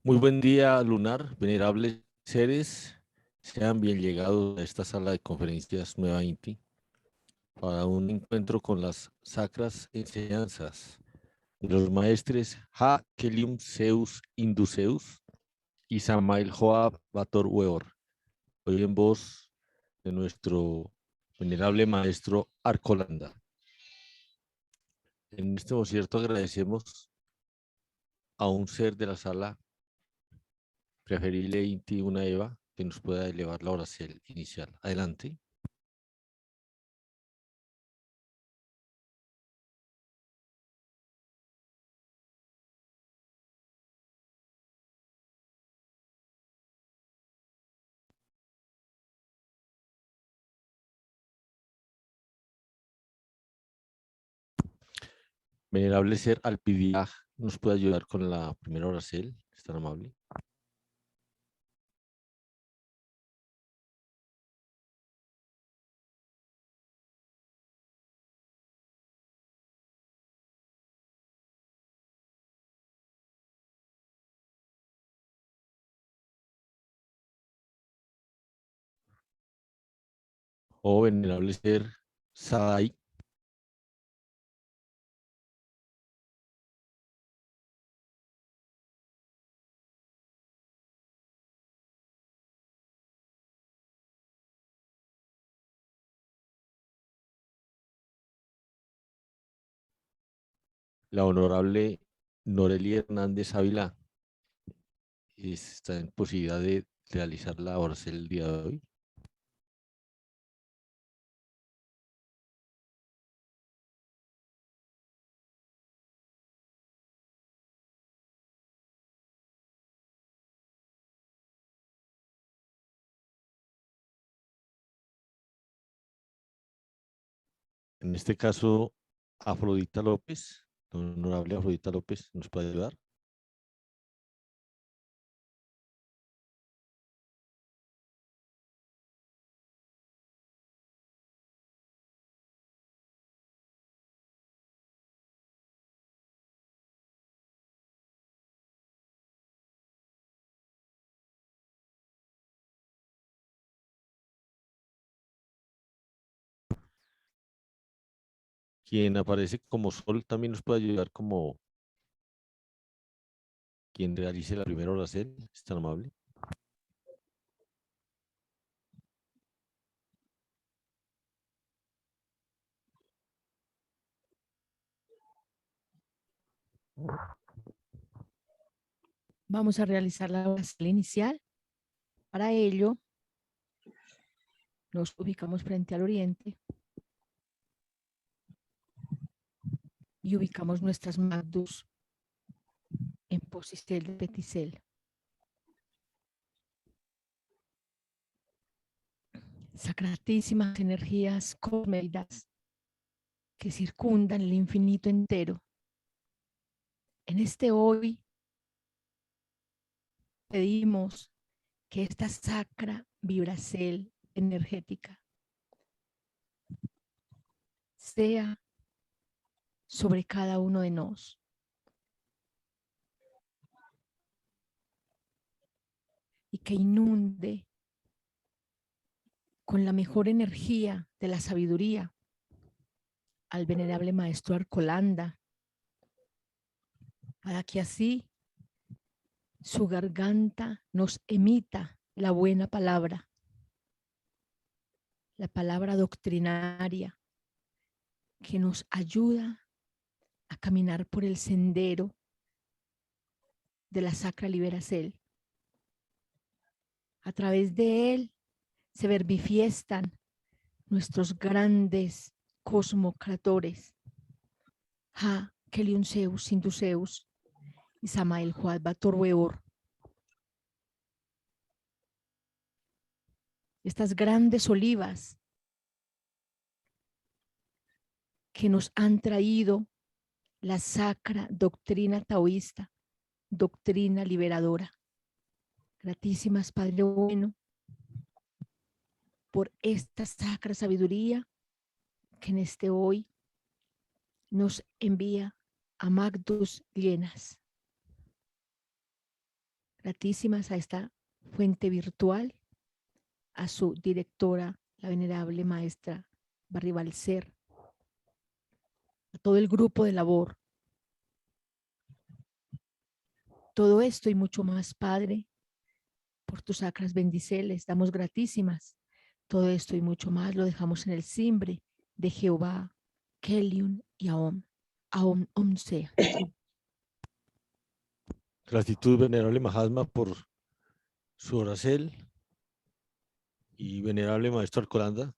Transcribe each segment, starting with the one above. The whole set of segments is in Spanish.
Muy buen día, Lunar, venerables seres. Sean bien llegados a esta sala de conferencias Nueva Inti para un encuentro con las sacras enseñanzas de los maestres Ha Kelium Zeus Induceus y Samael Joab Bator Weor. Hoy en voz de nuestro venerable maestro Arcolanda. En este concierto agradecemos a un ser de la sala, preferible Inti, una Eva, que nos pueda elevar la oración inicial. Adelante. Venerable ser Alpidiaj, ¿nos puede ayudar con la primera oración? ¿Es tan amable? O venerable ser Sadai, la honorable Noreli Hernández Ávila, está en posibilidad de realizar la oración el día de hoy. En este caso, Afrodita López, honorable Afrodita López, ¿nos puede ayudar? Quien aparece como Sol también nos puede ayudar como quien realice la primera oración, ¿es tan amable? Vamos a realizar la oración inicial. Para ello, nos ubicamos frente al oriente y ubicamos nuestras magdus en posición de peticel. Sacratísimas energías cósmicas que circundan el infinito entero. En este hoy pedimos que esta sacra vibracel energética sea sobre cada uno de nosotros y que inunde con la mejor energía de la sabiduría al venerable maestro Arcolanda, para que así su garganta nos emita la buena palabra, la palabra doctrinaria que nos ayuda a caminar por el sendero de la sacra liberacel. A través de él se verbifiestan nuestros grandes cosmocratores, Ha Keliun Zeus Induceus y Samael Joab Bator Weor. Estas grandes olivas que nos han traído la sacra doctrina taoísta, doctrina liberadora. Gratísimas, Padre bueno, por esta sacra sabiduría que en este hoy nos envía a Magdus llenas. gratísimas a esta fuente virtual, a su directora, la venerable maestra Barribalcer, a todo el grupo de labor. Todo esto y mucho más, Padre, por tus sacras bendiceles, damos gratísimas. Todo esto y mucho más lo dejamos en el simbre de Jehová, Keliun y Ahom. Ahom Om sea. Gratitud, venerable Mahatma, por su oracel y venerable maestro Alcolanda.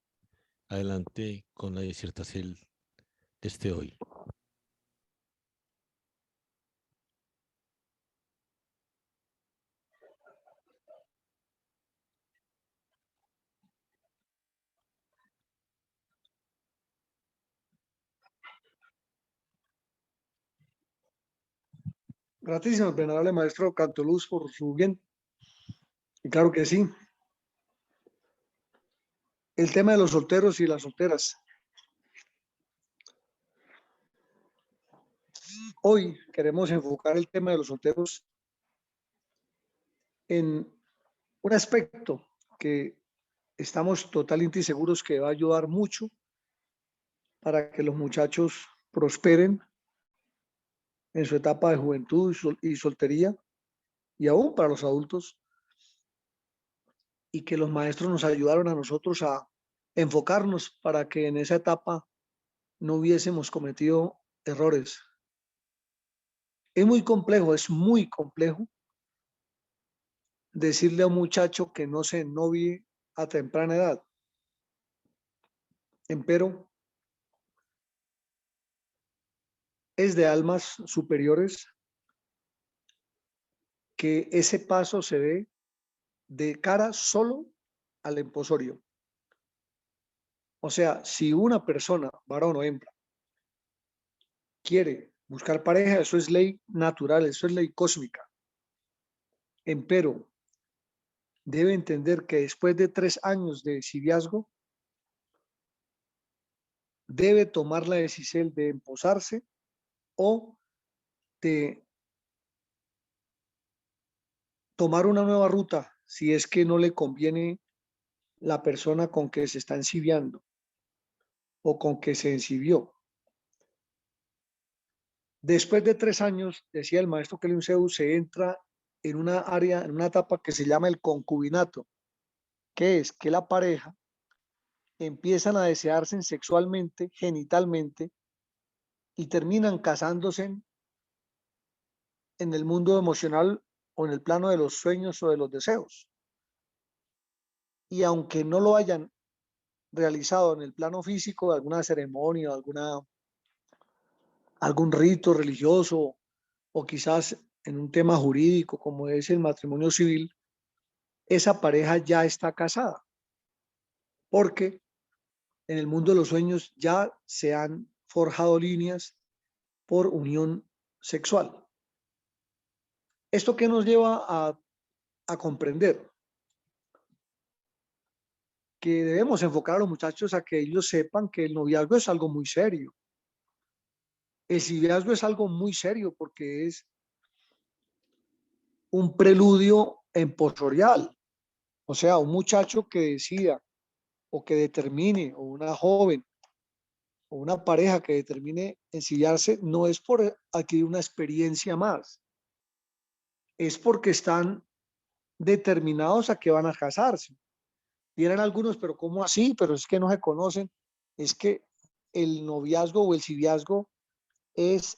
Adelante con la disertación de este hoy. Gratísimo, venerable maestro Cantoluz, por su bien. Y claro que sí. El tema de los solteros y las solteras. Hoy queremos enfocar el tema de los solteros en un aspecto que estamos totalmente seguros que va a ayudar mucho para que los muchachos prosperen en su etapa de juventud y soltería, y aún para los adultos, y que los maestros nos ayudaron a nosotros a enfocarnos para que en esa etapa no hubiésemos cometido errores. Es muy complejo decirle a un muchacho que no se novie a temprana edad. Empero, es de almas superiores que ese paso se dé de cara solo al emposorio. O sea, si una persona, varón o hembra, quiere buscar pareja, eso es ley natural, eso es ley cósmica. Empero, debe entender que después de 3 años de civiazgo, debe tomar la decisión de emposarse o de tomar una nueva ruta si es que no le conviene la persona con que se está enciviando o con que se encivió. Después de 3 años, decía el maestro Keliun Zeus, se entra en una área, en una etapa que se llama el concubinato, que es que la pareja empiezan a desearse sexualmente, genitalmente, y terminan casándose en el mundo emocional o en el plano de los sueños o de los deseos. Y aunque no lo hayan realizado en el plano físico, alguna ceremonia, algún rito religioso o quizás en un tema jurídico como es el matrimonio civil, esa pareja ya está casada, porque en el mundo de los sueños ya se han forjado líneas por unión sexual. ¿Esto qué nos lleva a comprender? Que debemos enfocar a los muchachos a que ellos sepan que el noviazgo es algo muy serio. El civiazgo es algo muy serio porque es un preludio empozorial. O sea, un muchacho que decida o que determine, o una joven o una pareja que determine enciviarse, no es por adquirir una experiencia más, es porque están determinados a que van a casarse. Dirán algunos, pero ¿cómo así? Pero es que no se conocen. Es que el noviazgo o el civiazgo es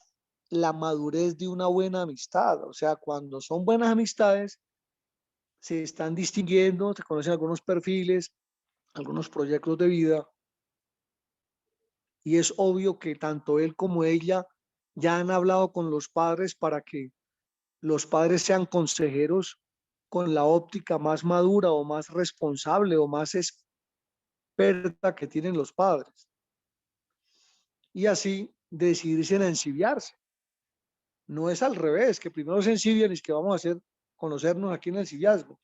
la madurez de una buena amistad. O sea, cuando son buenas amistades, se están distinguiendo, se conocen algunos perfiles, algunos proyectos de vida, y es obvio que tanto él como ella ya han hablado con los padres para que los padres sean consejeros con la óptica más madura o más responsable o más experta que tienen los padres. Y así decidirse en enciviarse. No es al revés, que primero se encibian y es que vamos a hacer conocernos aquí en el civiazgo.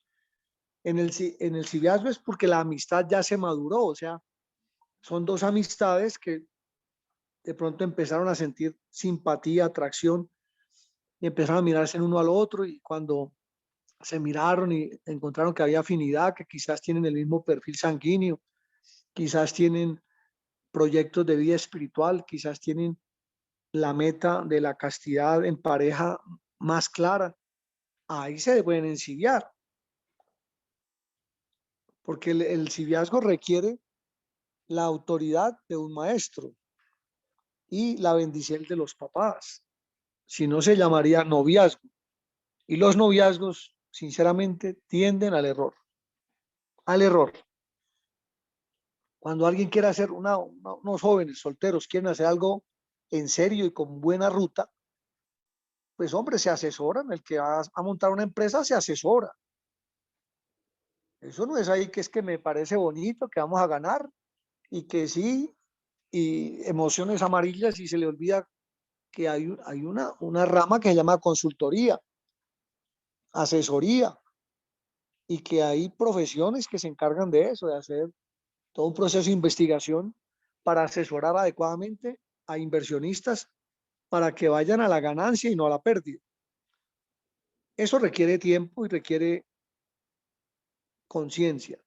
En el civiazgo es porque la amistad ya se maduró, o sea, son dos amistades que de pronto empezaron a sentir simpatía, atracción, y empezaron a mirarse el uno al otro, y cuando se miraron y encontraron que había afinidad, que quizás tienen el mismo perfil sanguíneo, quizás tienen proyectos de vida espiritual, quizás tienen la meta de la castidad en pareja más clara. Ahí se pueden encibiar, porque el civiazgo requiere la autoridad de un maestro y la bendición de los papás. Si no, se llamaría noviazgo. Y los noviazgos, sinceramente, tienden al error. Al error. Cuando alguien quiere hacer, unos jóvenes solteros quieren hacer algo en serio y con buena ruta, pues hombre, se asesoran. El que va a montar una empresa se asesora. Eso no es ahí que es que me parece bonito, que vamos a ganar y que sí, y emociones amarillas, y se le olvida que hay una rama que se llama consultoría, asesoría, y que hay profesiones que se encargan de eso, de hacer todo un proceso de investigación para asesorar adecuadamente a inversionistas para que vayan a la ganancia y no a la pérdida. Eso requiere tiempo y requiere conciencia.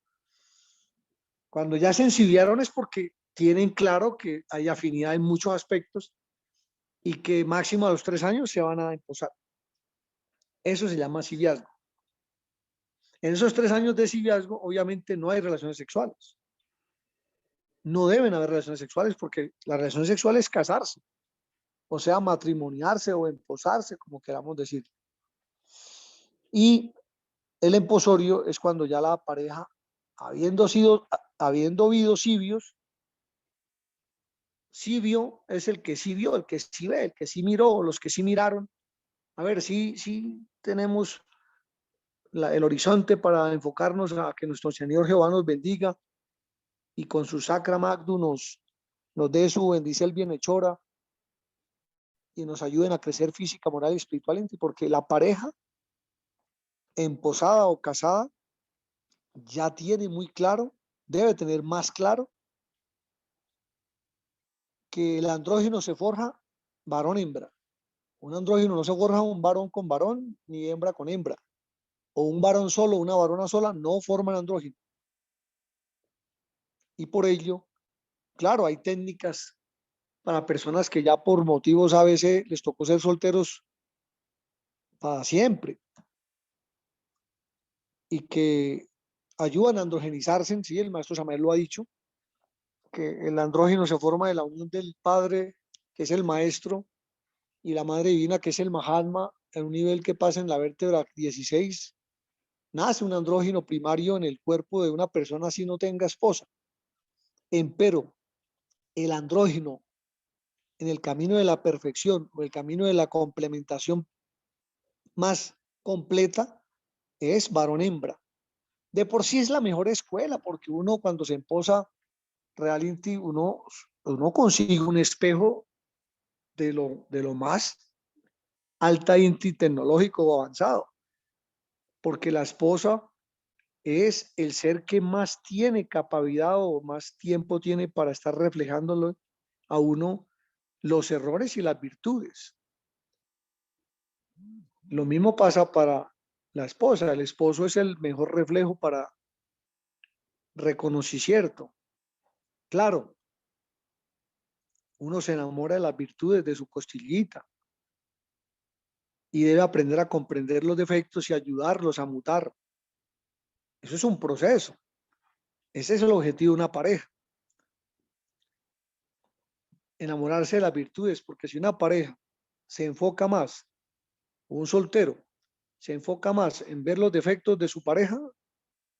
Cuando ya se encibiaron es porque tienen claro que hay afinidad en muchos aspectos y que máximo a los 3 años se van a imposar. Eso se llama civiazgo. En esos 3 años de civiazgo, obviamente no hay relaciones sexuales. No deben haber relaciones sexuales porque la relación sexual es casarse, o sea, matrimoniarse o emposarse, como queramos decir. Y el emposorio es cuando ya la pareja, habiendo habido civios, civio es el que sí vio, el que sí ve, el que sí miró, los que sí miraron. A ver, sí tenemos el horizonte para enfocarnos a que nuestro Señor Jehová nos bendiga y con su Sacra Magdu nos dé su bendición bienhechora y nos ayuden a crecer física, moral y espiritualmente, porque la pareja emposada o casada ya tiene muy claro, debe tener más claro que el andrógino se forja varón-hembra. Un andrógino no se forja un varón con varón ni hembra con hembra. O un varón solo, una varona sola, no forman andrógino. Y por ello, claro, hay técnicas para personas que ya por motivos a veces les tocó ser solteros para siempre y que ayudan a androgenizarse. Sí, el maestro Samael lo ha dicho, que el andrógino se forma de la unión del padre, que es el maestro, y la madre divina, que es el Mahatma, en un nivel que pasa en la vértebra 16. Nace un andrógino primario en el cuerpo de una persona si no tenga esposa. Empero, el andrógino en el camino de la perfección o el camino de la complementación más completa es varón-hembra. De por sí es la mejor escuela, porque uno cuando se emposa realmente uno consigue un espejo de lo más alta y tecnológico o avanzado, porque la esposa es el ser que más tiene capacidad o más tiempo tiene para estar reflejándolo a uno los errores y las virtudes. Lo mismo pasa para la esposa. El esposo es el mejor reflejo para reconocer cierto. Claro, uno se enamora de las virtudes de su costillita y debe aprender a comprender los defectos y ayudarlos a mutar. Eso es un proceso. Ese es el objetivo de una pareja. Enamorarse de las virtudes, porque si una pareja se enfoca más, un soltero se enfoca más en ver los defectos de su pareja,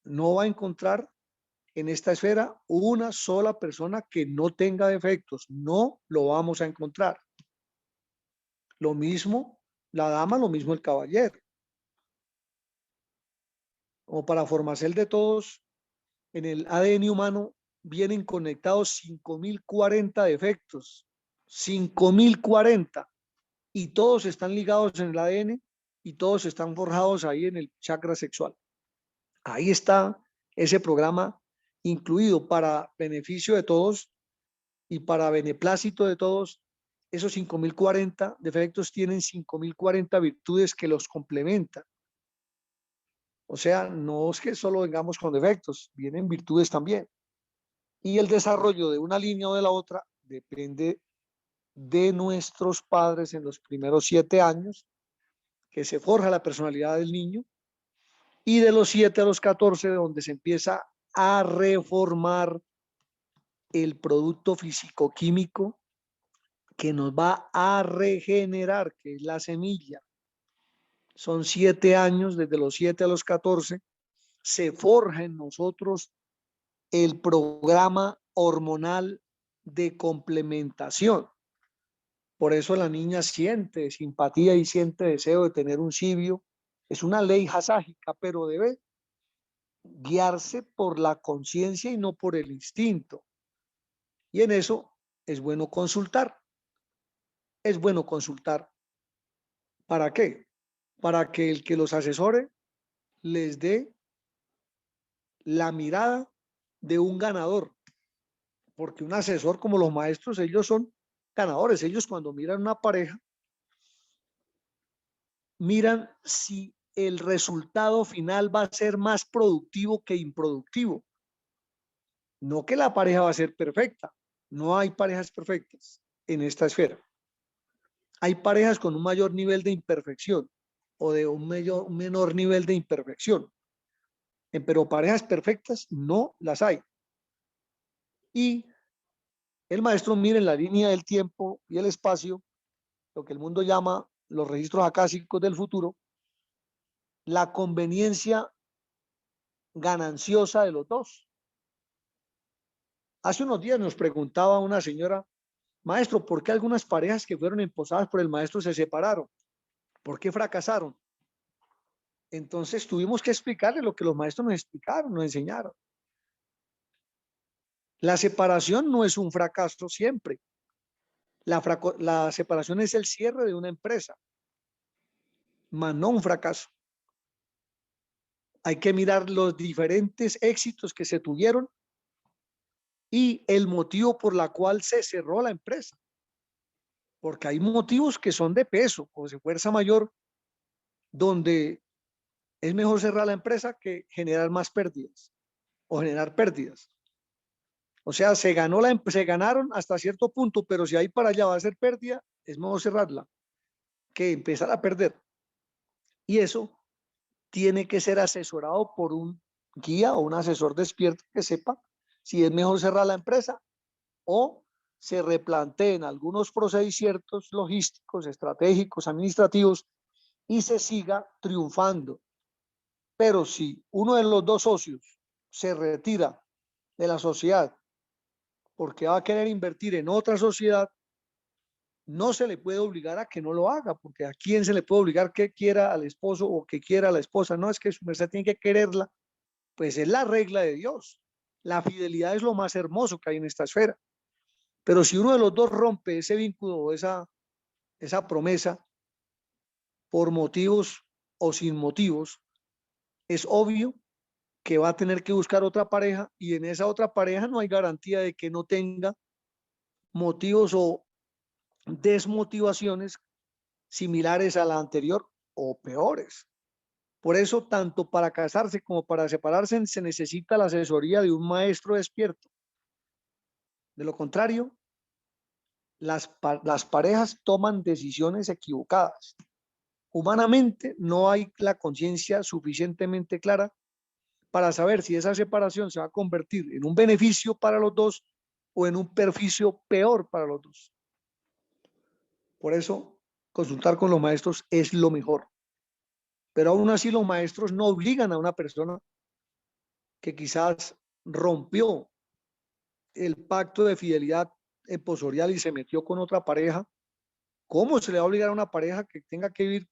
no va a encontrar en esta esfera una sola persona que no tenga defectos. No lo vamos a encontrar. Lo mismo la dama, lo mismo el caballero. Como para formarse de todos, en el ADN humano vienen conectados 5040 defectos. 5040. Y todos están ligados en el ADN y todos están forjados ahí en el chakra sexual. Ahí está ese programa incluido para beneficio de todos y para beneplácito de todos. Esos 5040 defectos tienen 5040 virtudes que los complementan. O sea, no es que solo vengamos con defectos, vienen virtudes también. Y el desarrollo de una línea o de la otra depende de nuestros padres en los primeros 7 años, que se forja la personalidad del niño, y de los 7 a los 14, donde se empieza a reformar el producto físico-químico que nos va a regenerar, que es la semilla. Son 7 años, desde los 7 a los 14, se forja en nosotros el programa hormonal de complementación. Por eso la niña siente simpatía y siente deseo de tener un cibio. Es una ley jaságica, pero debe guiarse por la conciencia y no por el instinto. Y en eso es bueno consultar. Es bueno consultar. ¿Para qué? Para que el que los asesore les dé la mirada de un ganador. Porque un asesor como los maestros, ellos son ganadores. Ellos cuando miran una pareja, miran si el resultado final va a ser más productivo que improductivo. No que la pareja va a ser perfecta. No hay parejas perfectas en esta esfera. Hay parejas con un mayor nivel de imperfección o de un menor nivel de imperfección. Pero parejas perfectas no las hay. Y el maestro mira en la línea del tiempo y el espacio, lo que el mundo llama los registros acásicos del futuro, la conveniencia gananciosa de los dos. Hace unos días nos preguntaba una señora, maestro, ¿por qué algunas parejas que fueron emposadas por el maestro se separaron? ¿Por qué fracasaron? Entonces tuvimos que explicarle lo que los maestros nos explicaron, nos enseñaron. La separación no es un fracaso siempre. La separación es el cierre de una empresa, más no un fracaso. Hay que mirar los diferentes éxitos que se tuvieron y el motivo por la cual se cerró la empresa. Porque hay motivos que son de peso o de fuerza mayor, donde es mejor cerrar la empresa que generar más pérdidas o generar pérdidas. O sea, se ganaron hasta cierto punto, pero si ahí para allá va a ser pérdida, es mejor cerrarla que empezar a perder. Y eso tiene que ser asesorado por un guía o un asesor despierto que sepa si es mejor cerrar la empresa o se replanteen algunos procedimientos logísticos, estratégicos, administrativos y se siga triunfando. Pero si uno de los dos socios se retira de la sociedad porque va a querer invertir en otra sociedad, no se le puede obligar a que no lo haga, porque a quién se le puede obligar que quiera al esposo o que quiera a la esposa. No, es que su merced tiene que quererla, pues es la regla de Dios. La fidelidad es lo más hermoso que hay en esta esfera. Pero si uno de los dos rompe ese vínculo o esa promesa por motivos o sin motivos, es obvio que va a tener que buscar otra pareja y en esa otra pareja no hay garantía de que no tenga motivos o desmotivaciones similares a la anterior o peores. Por eso, tanto para casarse como para separarse, se necesita la asesoría de un maestro despierto. De lo contrario, las parejas toman decisiones equivocadas. Humanamente no hay la conciencia suficientemente clara para saber si esa separación se va a convertir en un beneficio para los dos o en un perjuicio peor para los dos. Por eso, consultar con los maestros es lo mejor. Pero aún así los maestros no obligan a una persona que quizás rompió el pacto de fidelidad esposorial y se metió con otra pareja. ¿Cómo se le va a obligar a una pareja que tenga que vivir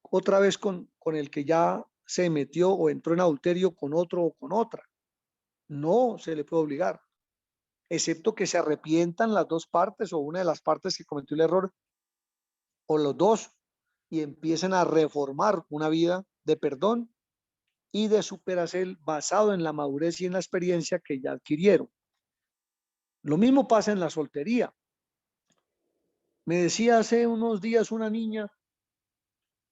otra vez con el que ya se metió o entró en adulterio con otro o con otra? No se le puede obligar, excepto que se arrepientan las dos partes o una de las partes que cometió el error o los dos y empiecen a reformar una vida de perdón y de superación basado en la madurez y en la experiencia que ya adquirieron. Lo mismo pasa en la soltería. Me decía hace unos días una niña,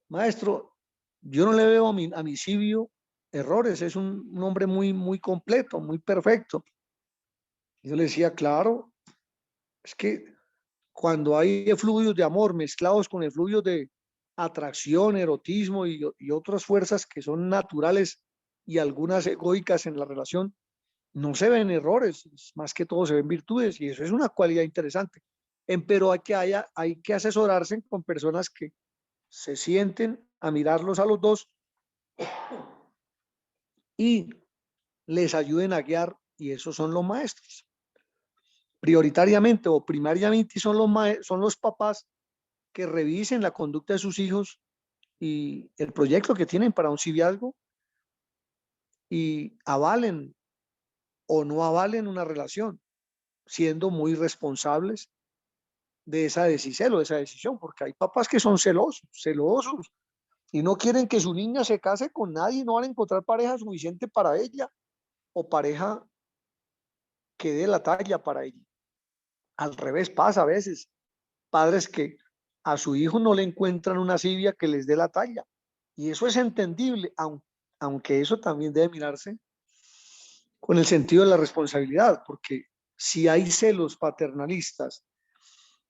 maestro, yo no le veo a mi cibio errores, es un hombre muy completo, muy perfecto. Y yo le decía, claro, es que cuando hay efluvios de amor mezclados con efluvios de atracción, erotismo y otras fuerzas que son naturales y algunas egoicas en la relación, no se ven errores, más que todo se ven virtudes y eso es una cualidad interesante. Pero hay que asesorarse con personas que se sienten a mirarlos a los dos y les ayuden a guiar, y esos son los maestros. Prioritariamente o primariamente son los papás que revisen la conducta de sus hijos y el proyecto que tienen para un civiazgo y avalen o no avalen una relación, siendo muy responsables de esa decisión o de esa decisión, porque hay papás que son celosos y no quieren que su niña se case con nadie, no van a encontrar pareja suficiente para ella o pareja que dé la talla para ella. Al revés pasa a veces, padres que a su hijo no le encuentran una civia que les dé la talla. Y eso es entendible, aunque eso también debe mirarse con el sentido de la responsabilidad, porque si hay celos paternalistas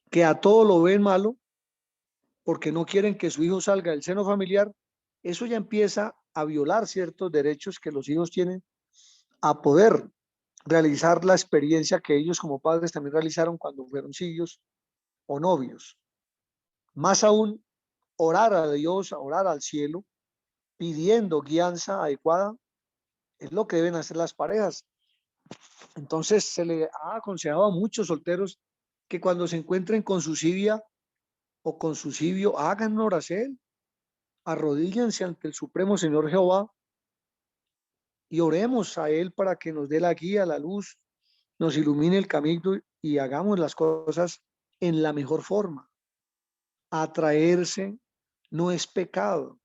que a todo lo ven malo, porque no quieren que su hijo salga del seno familiar, eso ya empieza a violar ciertos derechos que los hijos tienen a poder realizar la experiencia que ellos como padres también realizaron cuando fueron hijos o novios. Más aún, orar a Dios, orar al cielo, pidiendo guianza adecuada, es lo que deben hacer las parejas. Entonces se le ha aconsejado a muchos solteros que cuando se encuentren con su civia o con su civio, hagan una oración, arrodíllense ante el Supremo Señor Jehová y oremos a Él para que nos dé la guía, la luz, nos ilumine el camino y hagamos las cosas en la mejor forma. Atraerse no es pecado,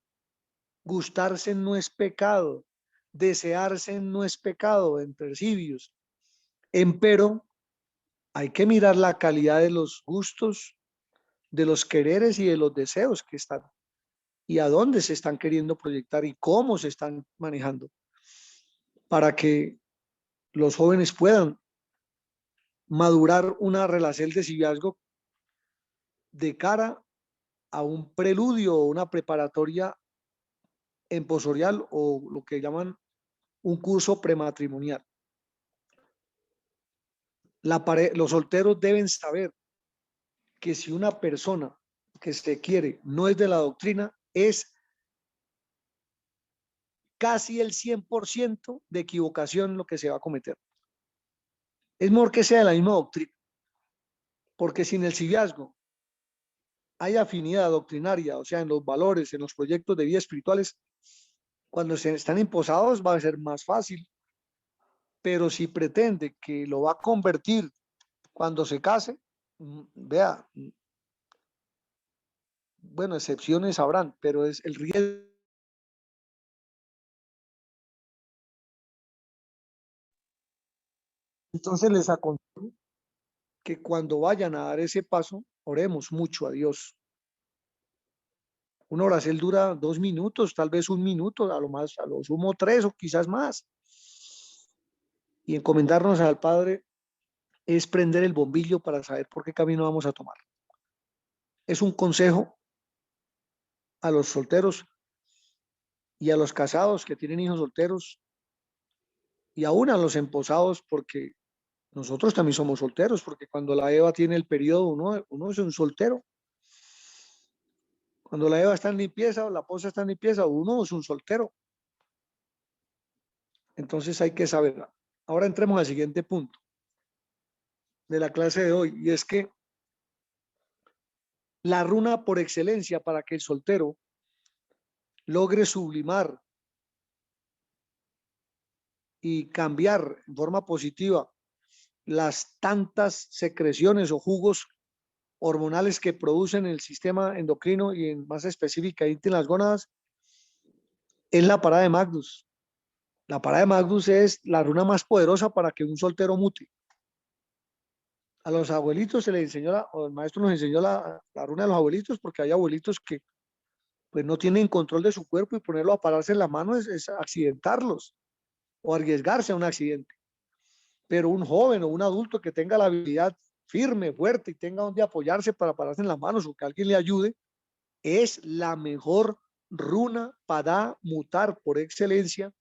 gustarse no es pecado, desearse no es pecado entre civios. Empero, hay que mirar la calidad de los gustos, de los quereres y de los deseos que están y a dónde se están queriendo proyectar y cómo se están manejando para que los jóvenes puedan madurar una relación de civiazgo de cara a un preludio o una preparatoria emposorial o lo que llaman un curso prematrimonial. Los solteros deben saber que si una persona que se quiere no es de la doctrina, es casi el 100% de equivocación lo que se va a cometer. Es mejor que sea de la misma doctrina, porque sin el civiazgo hay afinidad doctrinaria, o sea, en los valores, en los proyectos de vida espirituales, cuando se están imposados va a ser más fácil, pero si pretende que lo va a convertir cuando se case, vea, bueno, excepciones habrán, pero es el riesgo. Entonces les aconsejo que cuando vayan a dar ese paso, oremos mucho a Dios. Una oración dura 2 minutos, tal vez 1 minuto, a lo más, a lo sumo 3 o quizás más. Y encomendarnos al Padre es prender el bombillo para saber por qué camino vamos a tomar. Es un consejo a los solteros y a los casados que tienen hijos solteros y aún a los emposados, porque nosotros también somos solteros, porque cuando la Eva tiene el periodo, uno es un soltero. Cuando la Eva está en limpieza o la esposa está en limpieza, uno es un soltero. Entonces hay que saber. Ahora entremos al siguiente punto de la clase de hoy, y es que la runa por excelencia para que el soltero logre sublimar y cambiar en forma positiva las tantas secreciones o jugos hormonales que producen el sistema endocrino y en más específicamente en las gónadas, es la parada de Magnus. La parada de Magnus es la runa más poderosa para que un soltero mute. A los abuelitos se les enseñó, o el maestro nos enseñó la runa de los abuelitos, porque hay abuelitos que pues no tienen control de su cuerpo y ponerlo a pararse en la mano es accidentarlos o arriesgarse a un accidente. Pero un joven o un adulto que tenga la habilidad firme, fuerte y tenga donde apoyarse para pararse en las manos o que alguien le ayude, es la mejor runa para mutar por excelencia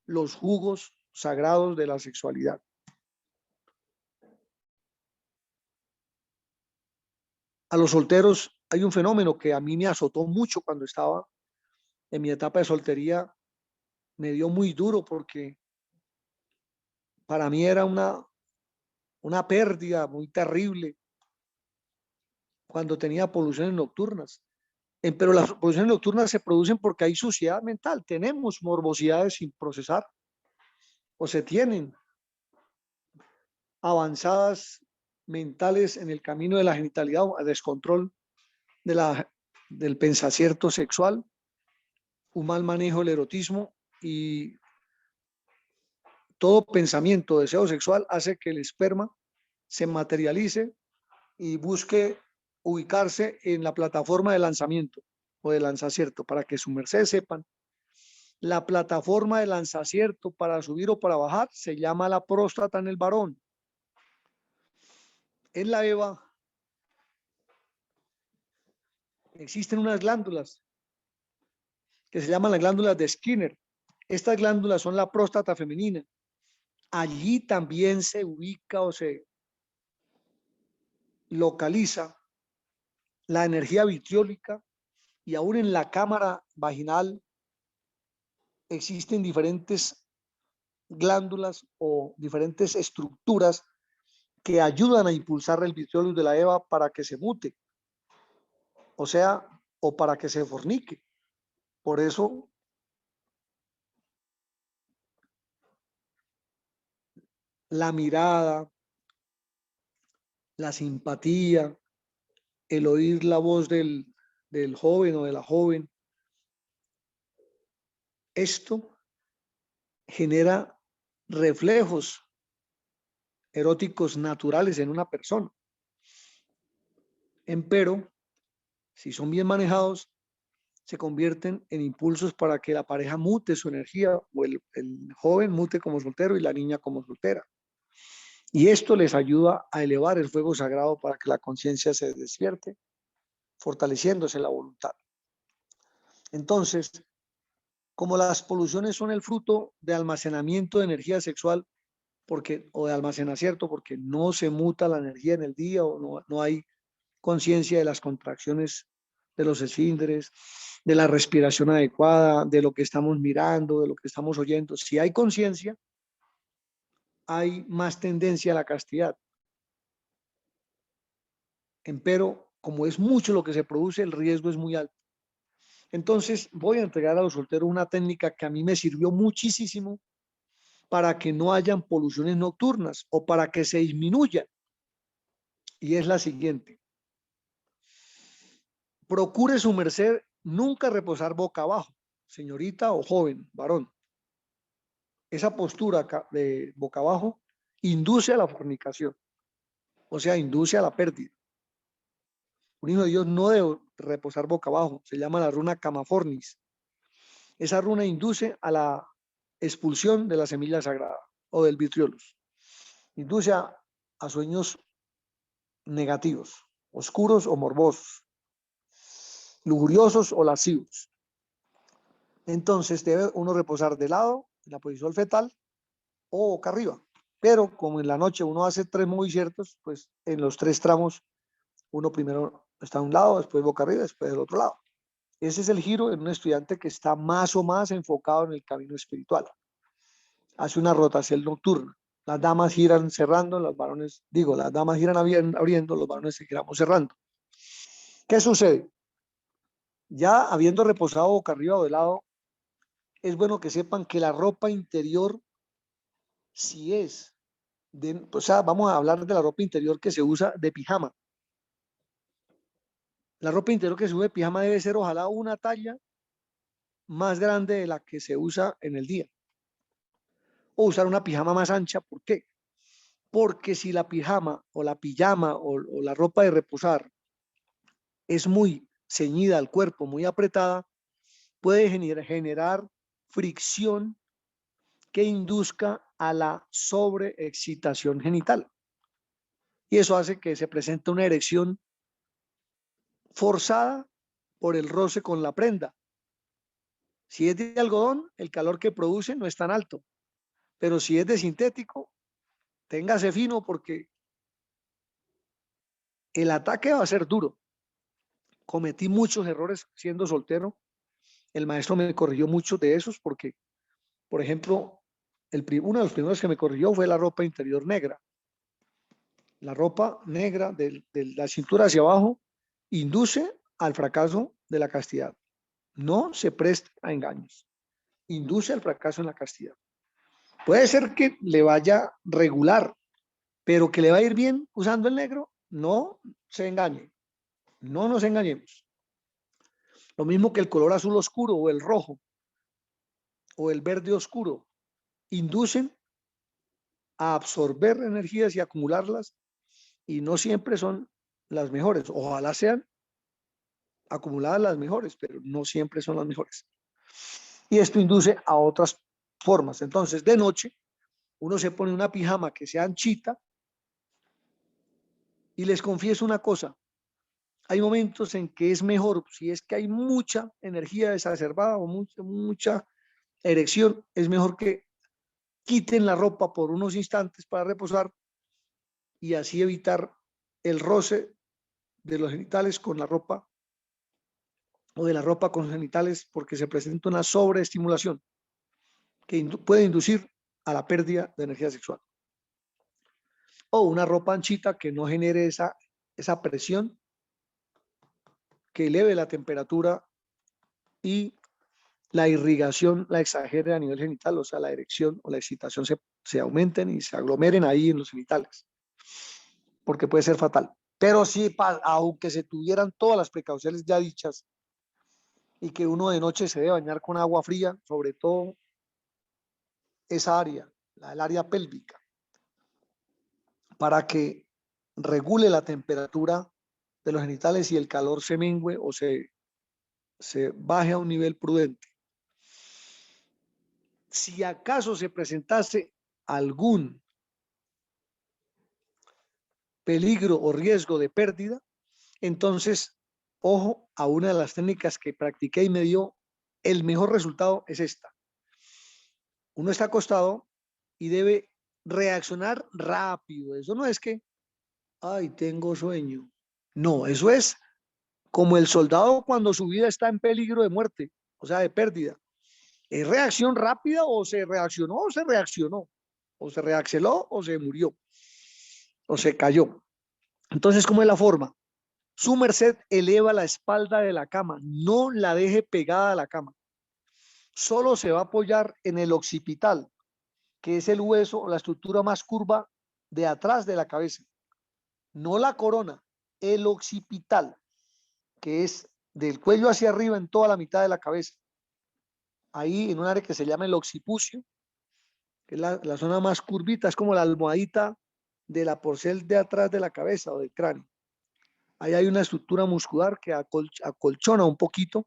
los jugos sagrados de la sexualidad. A los solteros hay un fenómeno que a mí me azotó mucho cuando estaba en mi etapa de soltería, me dio muy duro porque para mí era una pérdida muy terrible cuando tenía poluciones nocturnas. Pero las poluciones nocturnas se producen porque hay suciedad mental, tenemos morbosidades sin procesar o se tienen avanzadas mentales en el camino de la genitalidad o a descontrol del pensacierto sexual, un mal manejo del erotismo y todo pensamiento, deseo sexual hace que el esperma se materialice y busque ubicarse en la plataforma de lanzamiento o de lanzacierto. Para que su merced sepan, la plataforma de lanzacierto para subir o para bajar se llama la próstata en el varón. En la Eva existen unas glándulas que se llaman las glándulas de Skinner. Estas glándulas son la próstata femenina. Allí también se ubica o se localiza la energía vitriólica y aún en la cámara vaginal existen diferentes glándulas o diferentes estructuras que ayudan a impulsar el vitriolus de la Eva para que se mute, o sea, o para que se fornique. Por eso la mirada, la simpatía, el oír la voz del joven o de la joven, esto genera reflejos eróticos naturales en una persona. Empero, si son bien manejados, se convierten en impulsos para que la pareja mute su energía o el joven mute como soltero y la niña como soltera. Y esto les ayuda a elevar el fuego sagrado para que la conciencia se despierte, fortaleciéndose la voluntad. Entonces, como las poluciones son el fruto de almacenamiento de energía sexual, o de almacenamiento, porque no se muta la energía en el día o no hay conciencia de las contracciones de los esfínteres, de la respiración adecuada, de lo que estamos mirando, de lo que estamos oyendo. Si hay conciencia, hay más tendencia a la castidad. Empero, como es mucho lo que se produce, el riesgo es muy alto. Entonces, voy a entregar a los solteros una técnica que a mí me sirvió muchísimo para que no hayan poluciones nocturnas o para que se disminuyan. Y es la siguiente. Procure su merced nunca reposar boca abajo, señorita o joven, varón. Esa postura de boca abajo induce a la fornicación, o sea, induce a la pérdida. Un hijo de Dios no debe reposar boca abajo, se llama la runa Camafornis. Esa runa induce a la expulsión de la semilla sagrada o del vitriolus. Induce a sueños negativos, oscuros o morbosos, lujuriosos o lascivos. Entonces debe uno reposar de lado, en la posición fetal o boca arriba. Pero como en la noche uno hace 3 movimientos, pues en los 3 tramos uno primero está a un lado, después boca arriba, después del otro lado. Ese es el giro en un estudiante que está más o más enfocado en el camino espiritual. Hace una rotación nocturna. Las damas giran cerrando, los varones, las damas giran abriendo, los varones giramos cerrando. ¿Qué sucede? Ya habiendo reposado boca arriba o de lado, es bueno que sepan que la ropa interior, si es, o sea, vamos a hablar de la ropa interior que se usa de pijama. La ropa interior que se usa de pijama debe ser ojalá una talla más grande de la que se usa en el día. O usar una pijama más ancha, ¿por qué? Porque si la pijama o la pijama o la ropa de reposar es muy ceñida al cuerpo, muy apretada, puede generar fricción que induzca a la sobreexcitación genital. Y eso hace que se presente una erección forzada por el roce con la prenda. Si es de algodón, el calor que produce no es tan alto, pero si es de sintético, téngase fino porque el ataque va a ser duro. Cometí muchos errores siendo soltero. El maestro me corrigió muchos de esos porque, por ejemplo, uno de los primeros que me corrigió fue la ropa interior negra. La ropa negra de la cintura hacia abajo induce al fracaso de la castidad. No se preste a engaños. Induce al fracaso en la castidad. Puede ser que le vaya regular, pero que le va a ir bien usando el negro, no se engañe. No nos engañemos. Lo mismo que el color azul oscuro o el rojo o el verde oscuro inducen a absorber energías y acumularlas y no siempre son las mejores. Ojalá sean acumuladas las mejores, pero no siempre son las mejores. Y esto induce a otras formas. Entonces, de noche, uno se pone una pijama que sea anchita y les confieso una cosa. Hay momentos en que es mejor, si es que hay mucha energía exacerbada o mucha erección, es mejor que quiten la ropa por unos instantes para reposar y así evitar el roce de los genitales con la ropa o de la ropa con los genitales porque se presenta una sobreestimulación que puede inducir a la pérdida de energía sexual. O una ropa anchita que no genere esa presión que eleve la temperatura y la irrigación la exagere a nivel genital, o sea, la erección o la excitación se aumenten y se aglomeren ahí en los genitales, porque puede ser fatal. Pero sí, aunque se tuvieran todas las precauciones ya dichas y que uno de noche se debe bañar con agua fría, sobre todo esa área, el área pélvica, para que regule la temperatura de los genitales y el calor se mengüe o se baje a un nivel prudente. Si acaso se presentase algún peligro o riesgo de pérdida, entonces, ojo a una de las técnicas que practiqué y me dio el mejor resultado es esta. Uno está acostado y debe reaccionar rápido. Eso no es que, ay, tengo sueño. No, eso es como el soldado cuando su vida está en peligro de muerte, o sea, de pérdida. ¿Es reacción rápida o se reaccionó o se reaccionó? O se reacceló o se murió o se cayó. Entonces, ¿cómo es la forma? Su merced eleva la espalda de la cama, no la deje pegada a la cama. Solo se va a apoyar en el occipital, que es el hueso o la estructura más curva de atrás de la cabeza. No la corona, el occipital, que es del cuello hacia arriba en toda la mitad de la cabeza. Ahí en un área que se llama el occipucio, que es la zona más curvita, es como la almohadita de la porcel de atrás de la cabeza o del cráneo. Ahí hay una estructura muscular que acolchona un poquito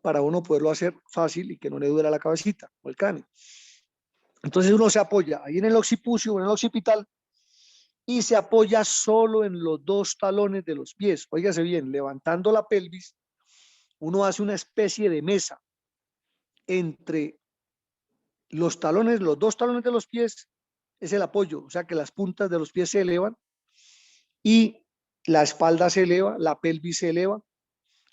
para uno poderlo hacer fácil y que no le duela la cabecita o el cráneo. Entonces uno se apoya ahí en el occipucio o en el occipital y se apoya solo en los dos talones de los pies. Óigase bien, levantando la pelvis, uno hace una especie de mesa entre los talones, los dos talones de los pies, es el apoyo, o sea que las puntas de los pies se elevan y la espalda se eleva, la pelvis se eleva.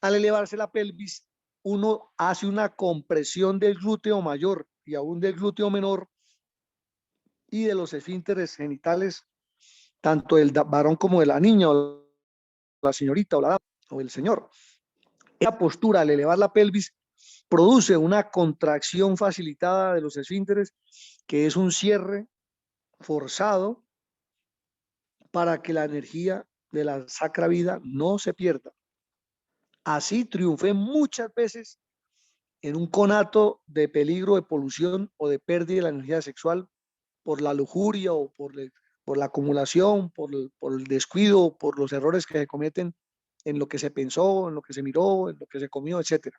Al elevarse la pelvis, uno hace una compresión del glúteo mayor y aún del glúteo menor y de los esfínteres genitales, tanto del varón como de la niña o la señorita o la dama o el señor. Esa postura al elevar la pelvis produce una contracción facilitada de los esfínteres, que es un cierre forzado para que la energía de la sacra vida no se pierda. Así triunfé muchas veces en un conato de peligro de polución o de pérdida de la energía sexual por la lujuria o por la acumulación, por el descuido, por los errores que se cometen en lo que se pensó, en lo que se miró, en lo que se comió, etc.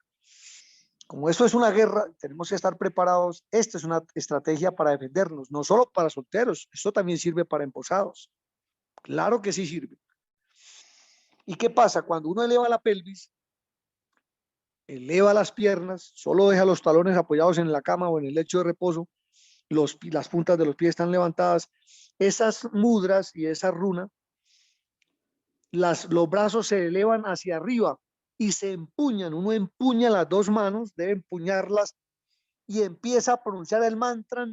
Como esto es una guerra, tenemos que estar preparados. Esta es una estrategia para defendernos, no solo para solteros, esto también sirve para emposados. Claro que sí sirve. ¿Y qué pasa? Cuando uno eleva la pelvis, eleva las piernas, solo deja los talones apoyados en la cama o en el lecho de reposo, las puntas de los pies están levantadas, esas mudras y esa runa, los brazos se elevan hacia arriba y se empuñan. Uno empuña las dos manos, debe empuñarlas y empieza a pronunciar el mantra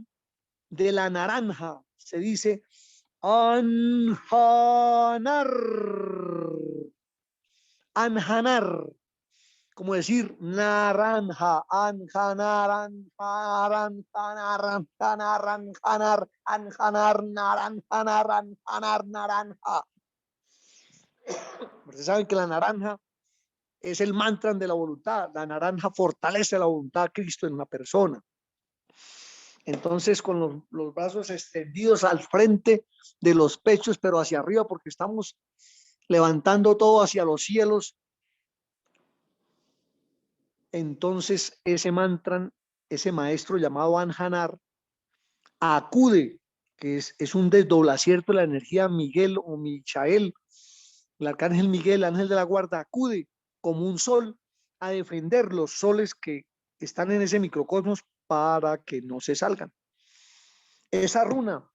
de la naranja. Se dice Anjanar. Anjanar. Como decir naranja, anjanar, anjanar, anjanar, anjanar, anjanar, anjanar, naranjanar, anjanar, naranja. Ustedes saben que la naranja es el mantra de la voluntad. La naranja fortalece la voluntad de Cristo en una persona. Entonces, con los brazos extendidos al frente de los pechos, pero hacia arriba, porque estamos levantando todo hacia los cielos. Entonces, ese mantra, ese maestro llamado Anjanar, acude, que es un desdoblacierto de la energía Miguel o Michael, el arcángel Miguel, ángel de la guarda, acude como un sol a defender los soles que están en ese microcosmos para que no se salgan. Esa runa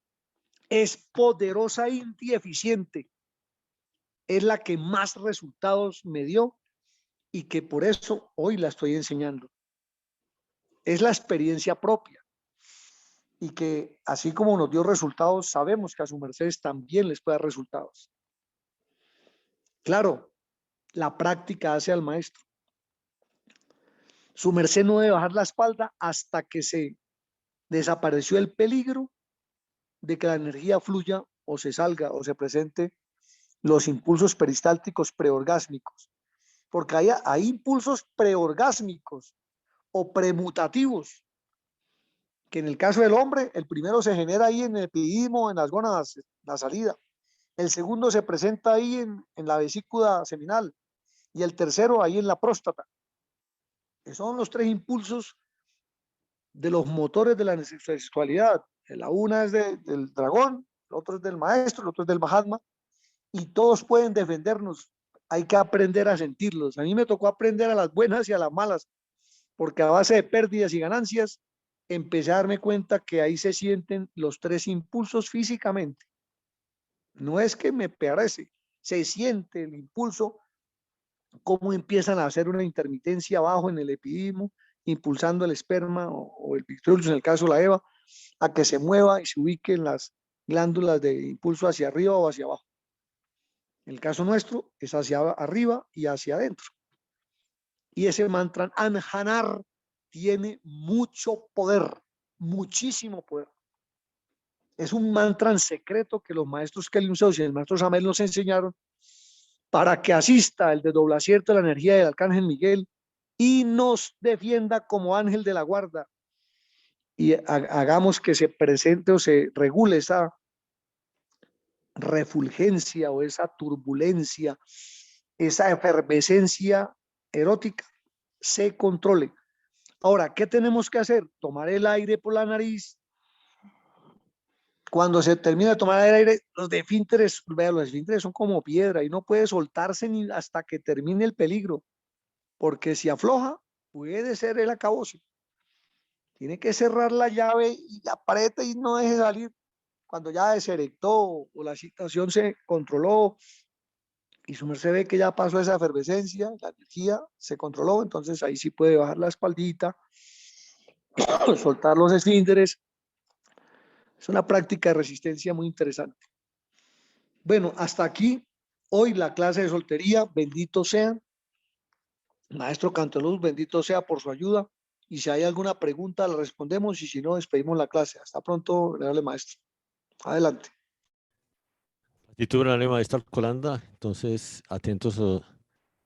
es poderosa y eficiente. Es la que más resultados me dio y que por eso hoy la estoy enseñando. Es la experiencia propia. Y que así como nos dio resultados, sabemos que a su mercedes también les puede dar resultados. Claro, la práctica hace al maestro. Su merced no debe bajar la espalda hasta que se desapareció el peligro de que la energía fluya o se salga o se presente los impulsos peristálticos preorgásmicos. Porque hay impulsos preorgásmicos o premutativos, que en el caso del hombre, el primero se genera ahí en el epididimo, en las gónadas, la salida. El segundo se presenta ahí en la vesícula seminal y el tercero ahí en la próstata. Esos son los tres impulsos de los motores de la sexualidad. La una es del dragón, el otro es del maestro, el otro es del Mahatma, y todos pueden defendernos. Hay que aprender a sentirlos. A mí me tocó aprender a las buenas y a las malas, porque a base de pérdidas y ganancias, empecé a darme cuenta que ahí se sienten los tres impulsos físicamente. No es que me parece, se siente el impulso, cómo empiezan a hacer una intermitencia abajo en el epididimo, impulsando el esperma o el Victorious, en el caso de la Eva, a que se mueva y se ubique en las glándulas de impulso hacia arriba o hacia abajo. En el caso nuestro es hacia arriba y hacia adentro. Y ese mantra Anjanar tiene mucho poder, muchísimo poder. Es un mantra en secreto que los maestros Kelly y el maestro Samuel nos enseñaron para que asista el desdoblacierto de la energía del arcángel Miguel y nos defienda como ángel de la guarda y hagamos que se presente o se regule esa refulgencia o esa turbulencia, esa efervescencia erótica se controle. Ahora, ¿qué tenemos que hacer? Tomar el aire por la nariz. Cuando se termina de tomar el aire, los esfínteres, vean, los esfínteres son como piedra y no puede soltarse ni hasta que termine el peligro, porque si afloja, puede ser el acabose. Tiene que cerrar la llave y aprieta y no deje salir. Cuando ya se erectó o la situación se controló y su merced ve que ya pasó esa efervescencia, la energía se controló, entonces ahí sí puede bajar la espaldita, soltar los esfínteres. Es una práctica de resistencia muy interesante. Bueno, hasta aquí hoy la clase de soltería. Bendito sea. Maestro Cantoluz, bendito sea por su ayuda. Y si hay alguna pregunta, la respondemos y si no, despedimos la clase. Hasta pronto, venerable maestro. Adelante. Título maestra Colanda, entonces atentos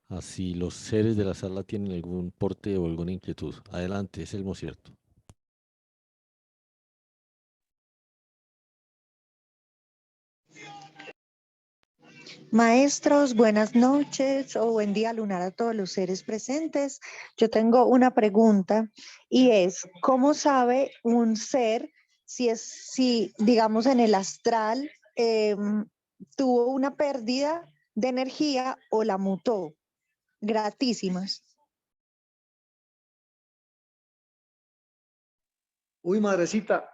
a si los seres de la sala tienen algún porte o alguna inquietud. Adelante, es el cierto. Maestros, buenas noches o buen día lunar a todos los seres presentes. Yo tengo una pregunta y es, ¿cómo sabe un ser si digamos, en el astral tuvo una pérdida de energía o la mutó? Gratísimas. Uy, madrecita,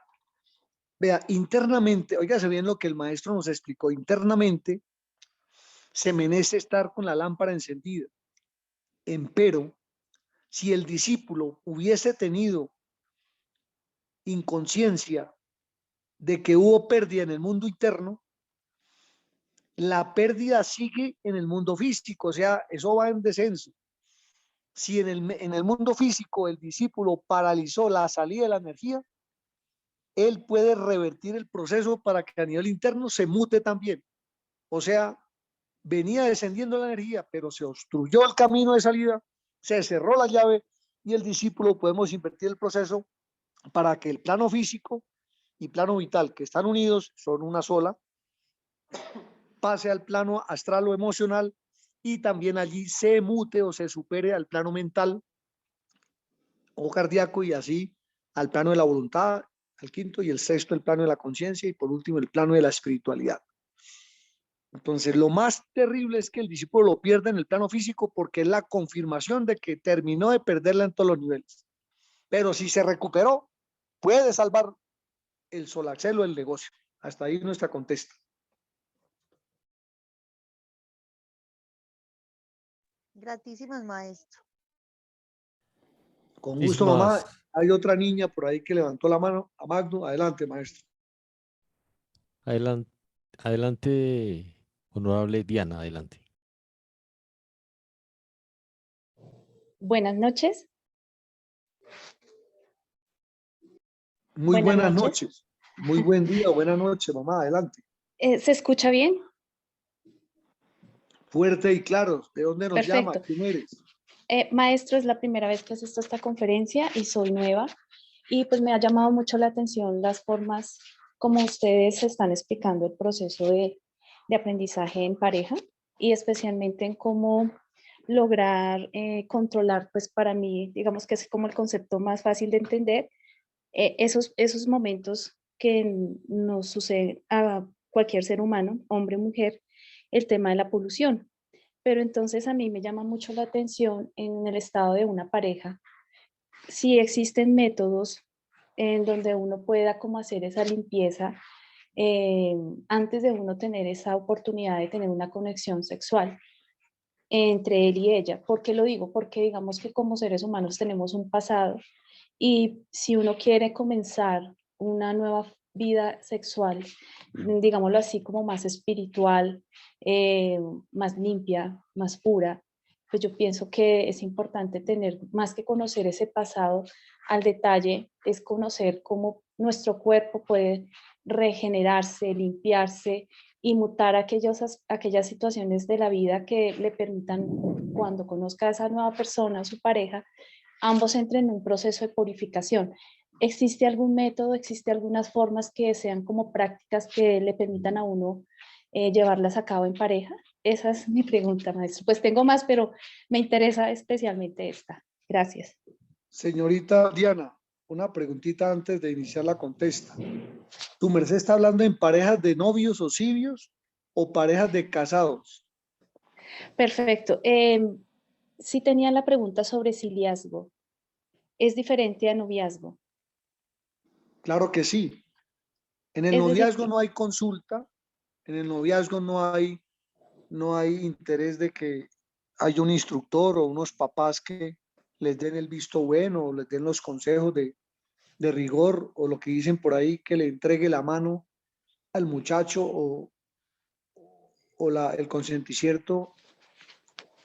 vea, internamente, óigase bien lo que el maestro nos explicó, internamente se merece estar con la lámpara encendida. Empero, si el discípulo hubiese tenido inconsciencia de que hubo pérdida en el mundo interno, la pérdida sigue en el mundo físico, o sea, eso va en descenso. Si en el mundo físico el discípulo paralizó la salida de la energía, él puede revertir el proceso para que a nivel interno se mute también. O sea, venía descendiendo la energía, pero se obstruyó el camino de salida, se cerró la llave y el discípulo podemos invertir el proceso para que el plano físico y plano vital, que están unidos, son una sola, pase al plano astral o emocional y también allí se mute o se supere al plano mental o cardíaco y así al plano de la voluntad, al quinto, y el sexto el plano de la conciencia y por último el plano de la espiritualidad. Entonces, lo más terrible es que el discípulo lo pierda en el plano físico porque es la confirmación de que terminó de perderla en todos los niveles. Pero si se recuperó, puede salvar el Solaxel o el negocio. Hasta ahí nuestra contesta. Gratísimas, maestro. Con gusto, mamá. Muchísimas, Hay otra niña por ahí que levantó la mano. A Magno, adelante, maestro. adelante, adelante, honorable Diana, adelante. Buenas noches. Muy Buenas buenas noches. noches. Muy buen día, buena noche, mamá. Adelante. ¿Se escucha bien? Fuerte y claro. ¿De dónde nos llama? Perfecto. ¿Quién eres? Maestro, es la primera vez que asisto a esta conferencia y soy nueva. Y pues me ha llamado mucho la atención las formas como ustedes están explicando el proceso de aprendizaje en pareja y especialmente en cómo lograr controlar, pues para mí, digamos que es como el concepto más fácil de entender, esos momentos que nos suceden a cualquier ser humano, hombre o mujer, el tema de la polución. Pero entonces a mí me llama mucho la atención en el estado de una pareja, si existen métodos en donde uno pueda como hacer esa limpieza antes de uno tener esa oportunidad de tener una conexión sexual entre él y ella. ¿Por qué lo digo? Porque digamos que como seres humanos tenemos un pasado y si uno quiere comenzar una nueva vida sexual, digámoslo así, como más espiritual, eh, más limpia, más pura, pues yo pienso que es importante tener, más que conocer ese pasado al detalle, es conocer cómo nuestro cuerpo puede regenerarse, limpiarse y mutar aquellas situaciones de la vida que le permitan, cuando conozca a esa nueva persona, su pareja, ambos entren en un proceso de purificación. ¿Existe algún método, existe algunas formas que sean como prácticas que le permitan a uno llevarlas a cabo en pareja? Esa es mi pregunta, maestro. Pues tengo más, pero me interesa especialmente esta. Gracias. Señorita Diana, una preguntita antes de iniciar la contesta. ¿Tu merced está hablando en parejas de novios o civios o parejas de casados? Perfecto. Sí tenía la pregunta sobre ciliazgo. ¿Es diferente a noviazgo? Claro que sí. En el Es decir, noviazgo no hay consulta, en el noviazgo no hay interés de que haya un instructor o unos papás que les den el visto bueno o les den los consejos de rigor o lo que dicen por ahí, que le entregue la mano al muchacho o el consentimiento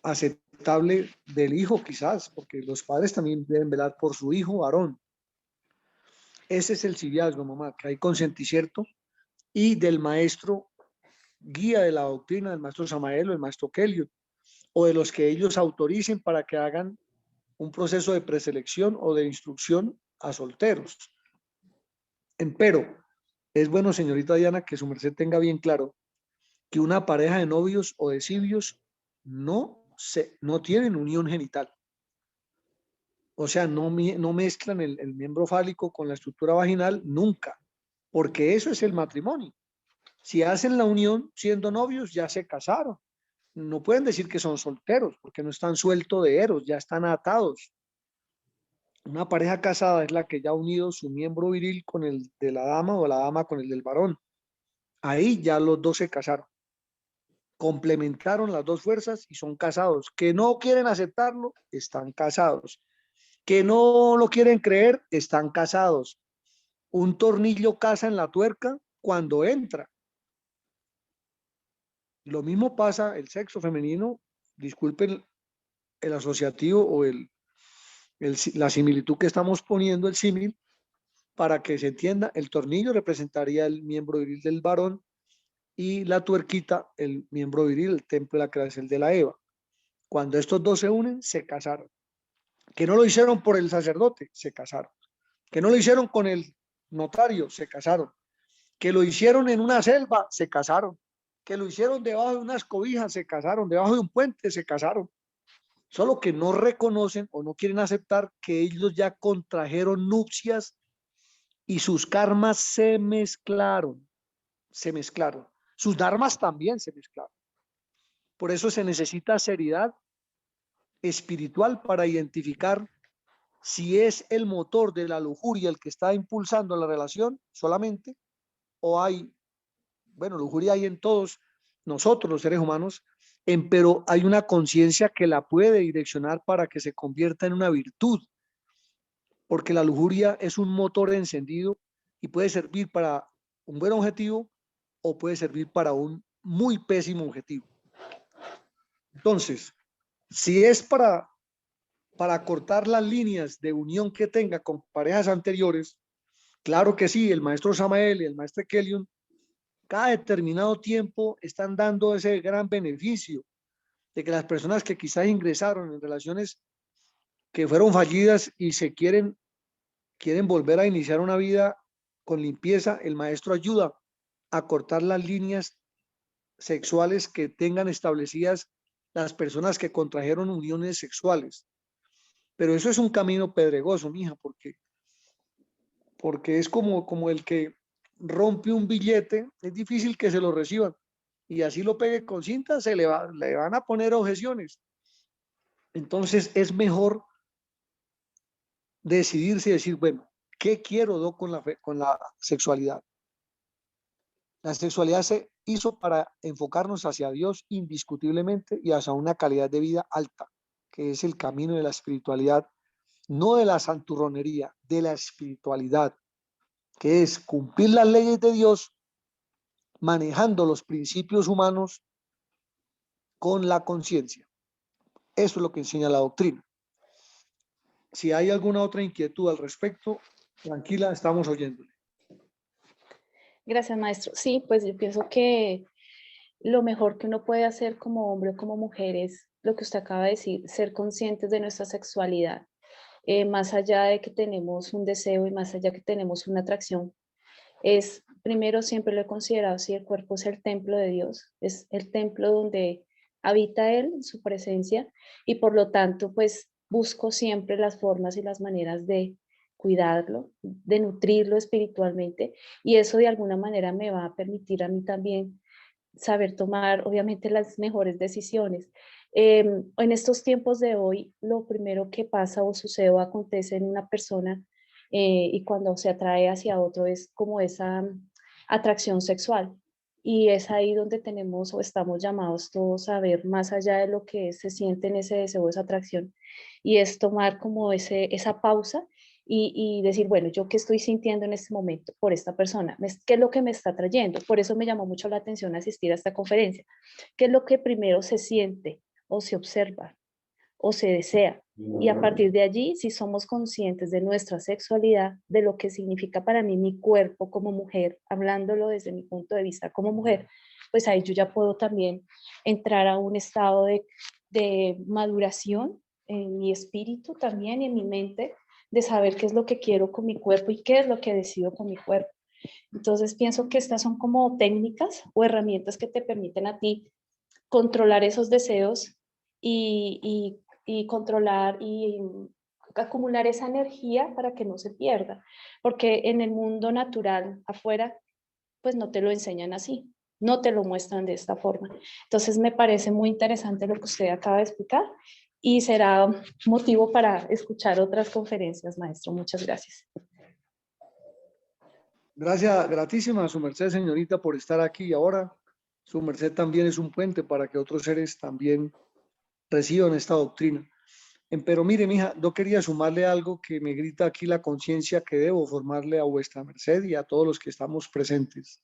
aceptable del hijo quizás, porque los padres también deben velar por su hijo varón. Ese es el civiazgo, mamá, que hay consentimiento y del maestro guía de la doctrina, del maestro Samael o el maestro Kelly, o de los que ellos autoricen para que hagan un proceso de preselección o de instrucción a solteros. Empero, es bueno, señorita Diana, que su merced tenga bien claro que una pareja de novios o de civios no tienen unión genital. O sea, no mezclan el miembro fálico con la estructura vaginal nunca, porque eso es el matrimonio. Si hacen la unión siendo novios, ya se casaron. No pueden decir que son solteros, porque no están sueltos de eros, ya están atados. Una pareja casada es la que ya ha unido su miembro viril con el de la dama o la dama con el del varón. Ahí ya los dos se casaron. Complementaron las dos fuerzas y son casados. Que no quieren aceptarlo, están casados. Que no lo quieren creer, están casados. Un tornillo casa en la tuerca cuando entra. Lo mismo pasa el sexo femenino, disculpen el asociativo o la similitud que estamos poniendo, el símil, para que se entienda, el tornillo representaría el miembro viril del varón y la tuerquita el miembro viril, el templo de la creación de la Eva. Cuando estos dos se unen, se casaron. Que no lo hicieron por el sacerdote, se casaron. Que no lo hicieron con el notario, se casaron. Que lo hicieron en una selva, se casaron. Que lo hicieron debajo de unas cobijas, se casaron. Debajo de un puente, se casaron. Solo que no reconocen o no quieren aceptar que ellos ya contrajeron nupcias y sus karmas se mezclaron. Sus dharmas también se mezclaron. Por eso se necesita seriedad espiritual para identificar si es el motor de la lujuria el que está impulsando la relación solamente, o hay, bueno, lujuria hay en todos nosotros los seres humanos, pero hay una conciencia que la puede direccionar para que se convierta en una virtud, porque la lujuria es un motor encendido y puede servir para un buen objetivo o puede servir para un muy pésimo objetivo. Entonces, si es para cortar las líneas de unión que tenga con parejas anteriores, claro que sí, el maestro Samael y el maestro Kelion, cada determinado tiempo están dando ese gran beneficio de que las personas que quizás ingresaron en relaciones que fueron fallidas y quieren volver a iniciar una vida con limpieza, el maestro ayuda a cortar las líneas sexuales que tengan establecidas las personas que contrajeron uniones sexuales. Pero eso es un camino pedregoso, mija, porque es como el que rompe un billete, es difícil que se lo reciban. Y así lo pegue con cinta, le van a poner objeciones. Entonces es mejor decidirse y decir, bueno, ¿qué quiero yo con la sexualidad? La sexualidad se hizo para enfocarnos hacia Dios indiscutiblemente y hacia una calidad de vida alta, que es el camino de la espiritualidad, no de la santurronería, de la espiritualidad, que es cumplir las leyes de Dios manejando los principios humanos con la conciencia. Eso es lo que enseña la doctrina. Si hay alguna otra inquietud al respecto, tranquila, estamos oyéndole. Gracias, maestro. Sí, pues yo pienso que lo mejor que uno puede hacer como hombre o como mujer es lo que usted acaba de decir, ser conscientes de nuestra sexualidad. Más allá de que tenemos un deseo y más allá que tenemos una atracción, es, primero siempre lo he considerado, si el cuerpo es el templo de Dios, es el templo donde habita Él, su presencia, y por lo tanto, pues busco siempre las formas y las maneras de cuidarlo, de nutrirlo espiritualmente, y eso de alguna manera me va a permitir a mí también saber tomar, obviamente, las mejores decisiones. En estos tiempos de hoy, lo primero que pasa o sucede o acontece en una persona y cuando se atrae hacia otro es como esa atracción sexual. Y es ahí donde tenemos o estamos llamados todos a ver más allá de lo que se siente en ese deseo, esa atracción. Y es tomar como esa pausa y decir, bueno, ¿yo qué estoy sintiendo en este momento por esta persona? ¿Qué es lo que me está trayendo? Por eso me llamó mucho la atención asistir a esta conferencia. ¿Qué es lo que primero se siente o se observa o se desea? Y a partir de allí, si somos conscientes de nuestra sexualidad, de lo que significa para mí mi cuerpo como mujer, hablándolo desde mi punto de vista como mujer, pues ahí yo ya puedo también entrar a un estado de maduración en mi espíritu también y en mi mente, de saber qué es lo que quiero con mi cuerpo y qué es lo que decido con mi cuerpo. Entonces pienso que estas son como técnicas o herramientas que te permiten a ti controlar esos deseos y controlar y acumular esa energía para que no se pierda, porque en el mundo natural afuera, pues no te lo enseñan así, no te lo muestran de esta forma. Entonces me parece muy interesante lo que usted acaba de explicar y será motivo para escuchar otras conferencias, maestro. Muchas gracias. Gracias, gratísima a su merced, señorita, por estar aquí y ahora. Su merced también es un puente para que otros seres también reciban esta doctrina. Pero mire, mija, yo quería sumarle algo que me grita aquí la conciencia que debo formarle a vuestra merced y a todos los que estamos presentes.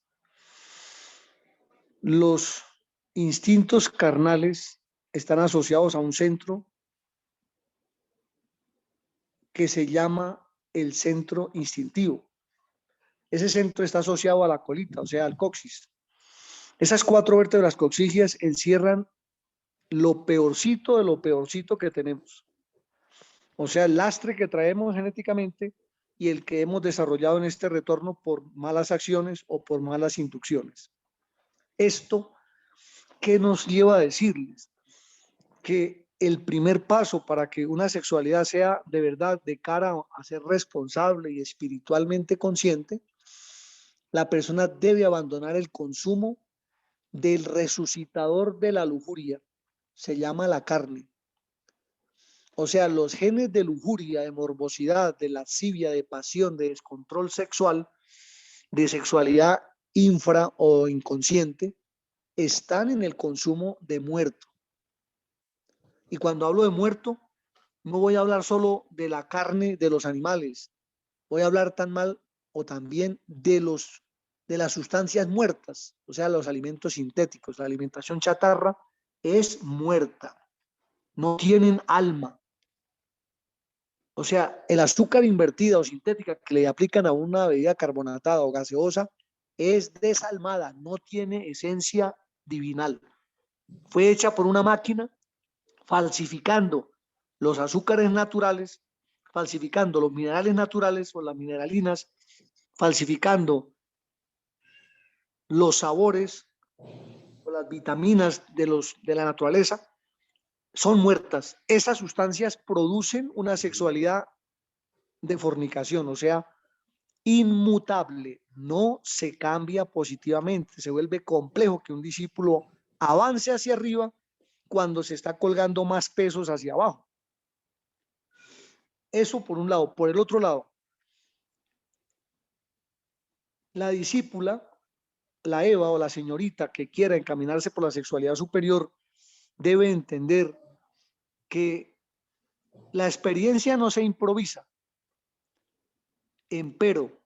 Los instintos carnales están asociados a un centro que se llama el centro instintivo. Ese centro está asociado a la colita, o sea, al coxis. Esas 4 vértebras coxígeas encierran lo peorcito que tenemos. O sea, el lastre que traemos genéticamente y el que hemos desarrollado en este retorno por malas acciones o por malas inducciones. Esto, ¿qué nos lleva a decirles? Que el primer paso para que una sexualidad sea de verdad de cara a ser responsable y espiritualmente consciente, la persona debe abandonar el consumo del resucitador de la lujuria, se llama la carne. O sea, los genes de lujuria, de morbosidad, de lascivia, de pasión, de descontrol sexual, de sexualidad infra o inconsciente, están en el consumo de muerto. Y cuando hablo de muerto, no voy a hablar solo de la carne de los animales, voy a hablar también de las sustancias muertas, o sea, los alimentos sintéticos. La alimentación chatarra es muerta, no tienen alma. O sea, el azúcar invertida o sintética que le aplican a una bebida carbonatada o gaseosa es desalmada, no tiene esencia divinal. Fue hecha por una máquina falsificando los azúcares naturales, falsificando los minerales naturales o las mineralinas, falsificando los sabores o las vitaminas de la naturaleza, son muertas. Esas sustancias producen una sexualidad de fornicación, o sea, inmutable, no se cambia positivamente, se vuelve complejo que un discípulo avance hacia arriba cuando se está colgando más pesos hacia abajo. Eso por un lado. Por el otro lado, la discípula, la Eva o la señorita que quiera encaminarse por la sexualidad superior, debe entender que la experiencia no se improvisa, empero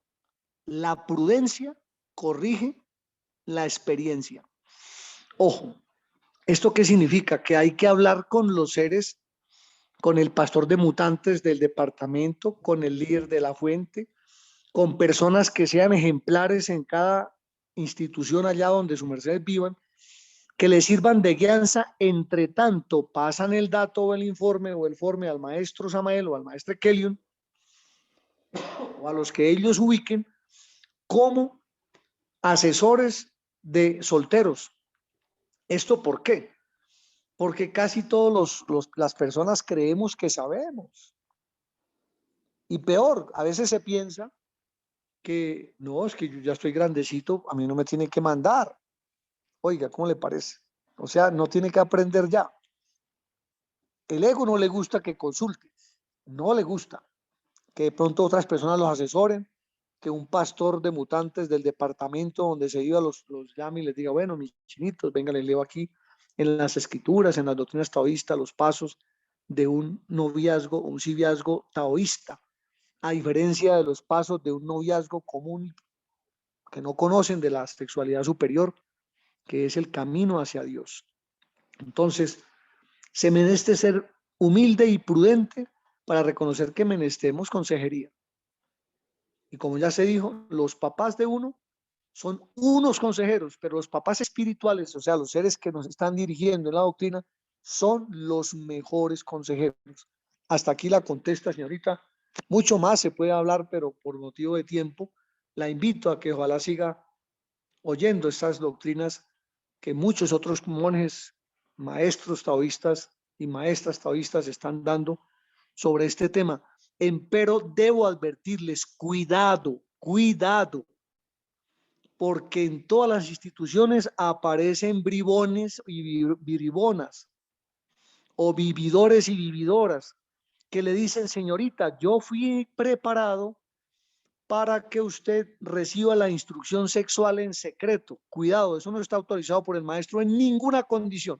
la prudencia corrige la experiencia. Ojo, ¿esto qué significa? Que hay que hablar con los seres, con el pastor de mutantes del departamento, con el líder de la fuente, con personas que sean ejemplares en cada institución allá donde su merced vivan, que les sirvan de guianza. Entre tanto pasan el dato o el informe al maestro Samael o al maestro Kelion o a los que ellos ubiquen como asesores de solteros. ¿Esto por qué? Porque casi todas las personas creemos que sabemos. Y peor, a veces se piensa que no, es que yo ya estoy grandecito, a mí no me tiene que mandar. Oiga, ¿cómo le parece? O sea, no tiene que aprender ya. El ego no le gusta que consulte, no le gusta que de pronto otras personas los asesoren, que un pastor de mutantes del departamento donde se iba los llame y les diga, bueno, mis chinitos, venga, les leo aquí en las escrituras, en las doctrinas taoístas, los pasos de un noviazgo, un civiazgo taoísta, a diferencia de los pasos de un noviazgo común que no conocen de la sexualidad superior, que es el camino hacia Dios. Entonces, se meneste ser humilde y prudente para reconocer que menestemos consejería. Y como ya se dijo, los papás de uno son unos consejeros, pero los papás espirituales, o sea, los seres que nos están dirigiendo en la doctrina, son los mejores consejeros. Hasta aquí la contesta, señorita. Mucho más se puede hablar, pero por motivo de tiempo, la invito a que ojalá siga oyendo estas doctrinas que muchos otros monjes, maestros taoístas y maestras taoístas están dando sobre este tema. Empero debo advertirles, cuidado, cuidado, porque en todas las instituciones aparecen bribones y bribonas, o vividores y vividoras, que le dicen, señorita, yo fui preparado para que usted reciba la instrucción sexual en secreto. Cuidado, eso no está autorizado por el maestro en ninguna condición.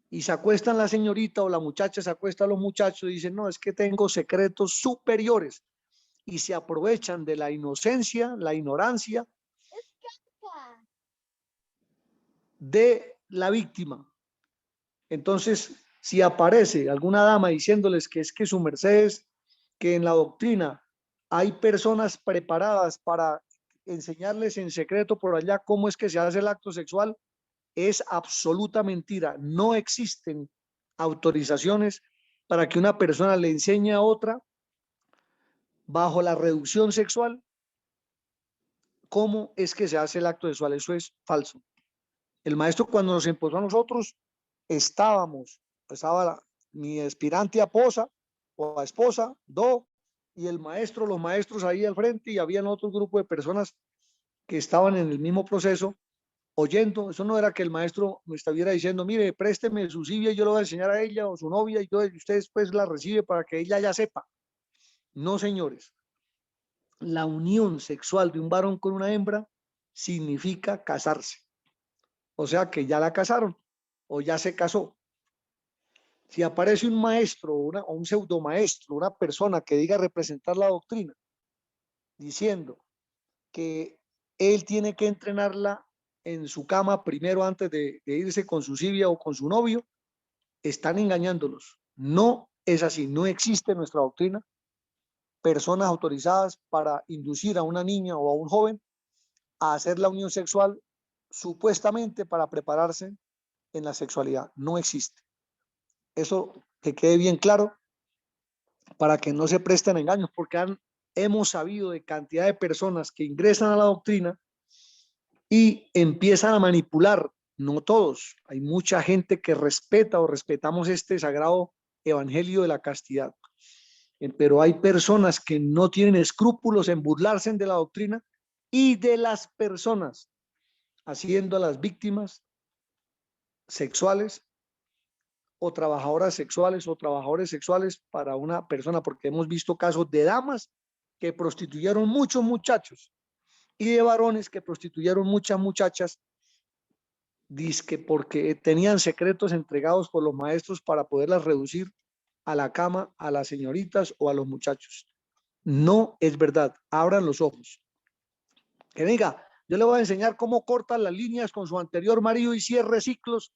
Y se acuestan la señorita o la muchacha, se acuesta a los muchachos y dicen, no, es que tengo secretos superiores. Y se aprovechan de la inocencia, la ignorancia de la víctima. Entonces, si aparece alguna dama diciéndoles que es que su merced es, que en la doctrina hay personas preparadas para enseñarles en secreto por allá cómo es que se hace el acto sexual, es absoluta mentira. No existen autorizaciones para que una persona le enseñe a otra bajo la reducción sexual cómo es que se hace el acto sexual. Eso es falso. El maestro, cuando nos impuso a nosotros, estaba mi aspirante a esposa o a esposa, y el maestro, los maestros ahí al frente, y habían otro grupo de personas que estaban en el mismo proceso, oyendo. Eso no era que el maestro me estuviera diciendo, mire, présteme su cibia y yo lo voy a enseñar a ella, o su novia, y usted después la recibe para que ella ya sepa. No, señores. La unión sexual de un varón con una hembra significa casarse. O sea que ya la casaron o ya se casó. Si aparece un maestro o un pseudomaestro, una persona que diga representar la doctrina, diciendo que él tiene que entrenarla en su cama primero antes de irse con su cibia o con su novio, están engañándolos. No es así, no existe en nuestra doctrina personas autorizadas para inducir a una niña o a un joven a hacer la unión sexual supuestamente para prepararse en la sexualidad. No existe. Eso que quede bien claro para que no se presten engaños, porque hemos sabido de cantidad de personas que ingresan a la doctrina y empiezan a manipular. No todos, hay mucha gente que respeta o respetamos este sagrado evangelio de la castidad, pero hay personas que no tienen escrúpulos en burlarse de la doctrina y de las personas, haciendo a las víctimas sexuales o trabajadoras sexuales o trabajadores sexuales para una persona, porque hemos visto casos de damas que prostituyeron muchos muchachos y de varones que prostituyeron muchas muchachas, dizque porque tenían secretos entregados por los maestros para poderlas reducir a la cama a las señoritas o a los muchachos. No es verdad. Abran los ojos. Que diga, yo le voy a enseñar cómo cortan las líneas con su anterior marido y cierre ciclos,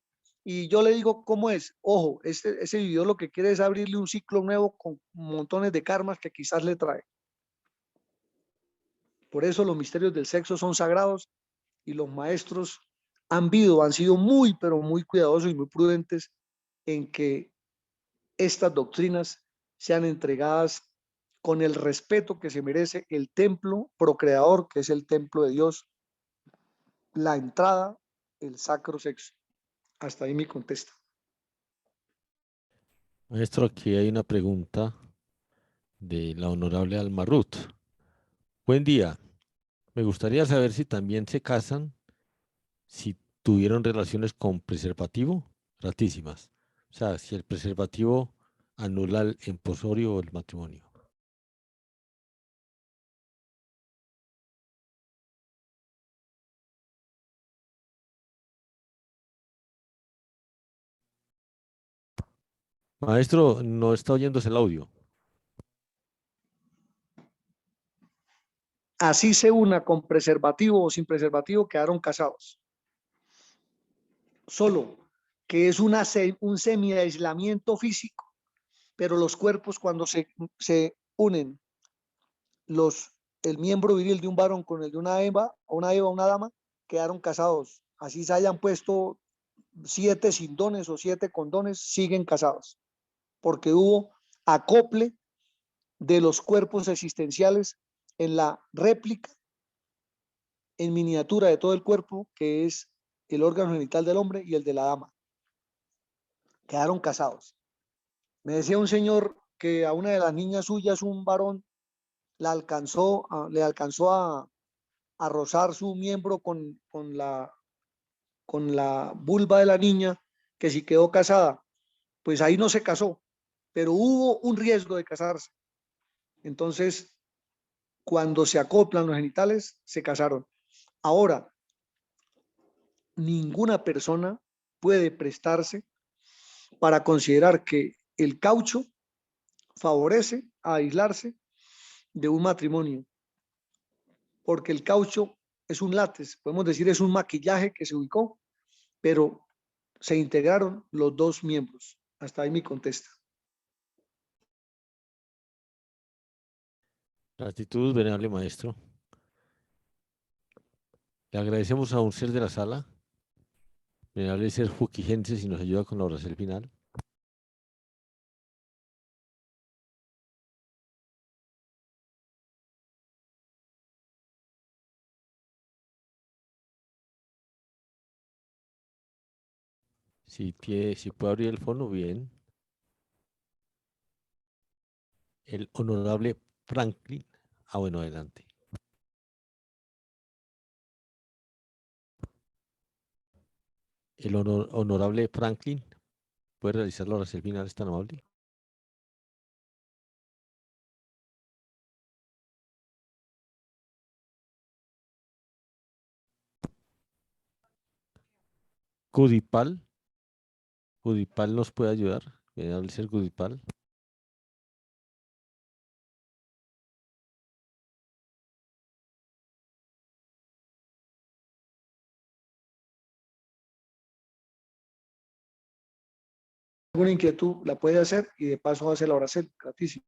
y yo le digo cómo es. Ojo, ese video lo que quiere es abrirle un ciclo nuevo con montones de karmas que quizás le trae. Por eso los misterios del sexo son sagrados y los maestros han sido muy, pero muy cuidadosos y muy prudentes en que estas doctrinas sean entregadas con el respeto que se merece el templo procreador, que es el templo de Dios, la entrada, el sacro sexo. Hasta ahí mi contesta. Maestro, aquí hay una pregunta de la honorable Alma Ruth. Buen día. Me gustaría saber si también se casan si tuvieron relaciones con preservativo, gratísimas. O sea, si el preservativo anula el emposorio o el matrimonio. Maestro, no está oyéndose el audio. Así se una con preservativo o sin preservativo, quedaron casados. Solo que es un semi-aislamiento físico, pero los cuerpos cuando se unen, el miembro viril de un varón con el de una una dama, quedaron casados. Así se hayan puesto 7 sindones o 7 condones, siguen casados, porque hubo acople de los cuerpos existenciales en la réplica, en miniatura de todo el cuerpo, que es el órgano genital del hombre y el de la dama. Quedaron casados. Me decía un señor que a una de las niñas suyas, un varón, le alcanzó a rozar su miembro con la vulva de la niña, que si quedó casada, pues ahí no se casó, pero hubo un riesgo de casarse. Entonces, cuando se acoplan los genitales, se casaron. Ahora, ninguna persona puede prestarse para considerar que el caucho favorece a aislarse de un matrimonio, porque el caucho es un látex, podemos decir es un maquillaje que se ubicó, pero se integraron los dos miembros. Hasta ahí mi contesta. Gratitud, venerable maestro. Le agradecemos a un ser de la sala, venerable ser Fuquigense, si nos ayuda con la oración final. Si puede abrir el fono, bien. El honorable Franklin. Ah, bueno, adelante. El honorable Franklin, ¿puede realizar la oración final? ¿Es tan amable? Cudipal. Cudipal nos puede ayudar. Venerable ser Cudipal. Alguna inquietud la puede hacer y de paso hace la oración gratísimo.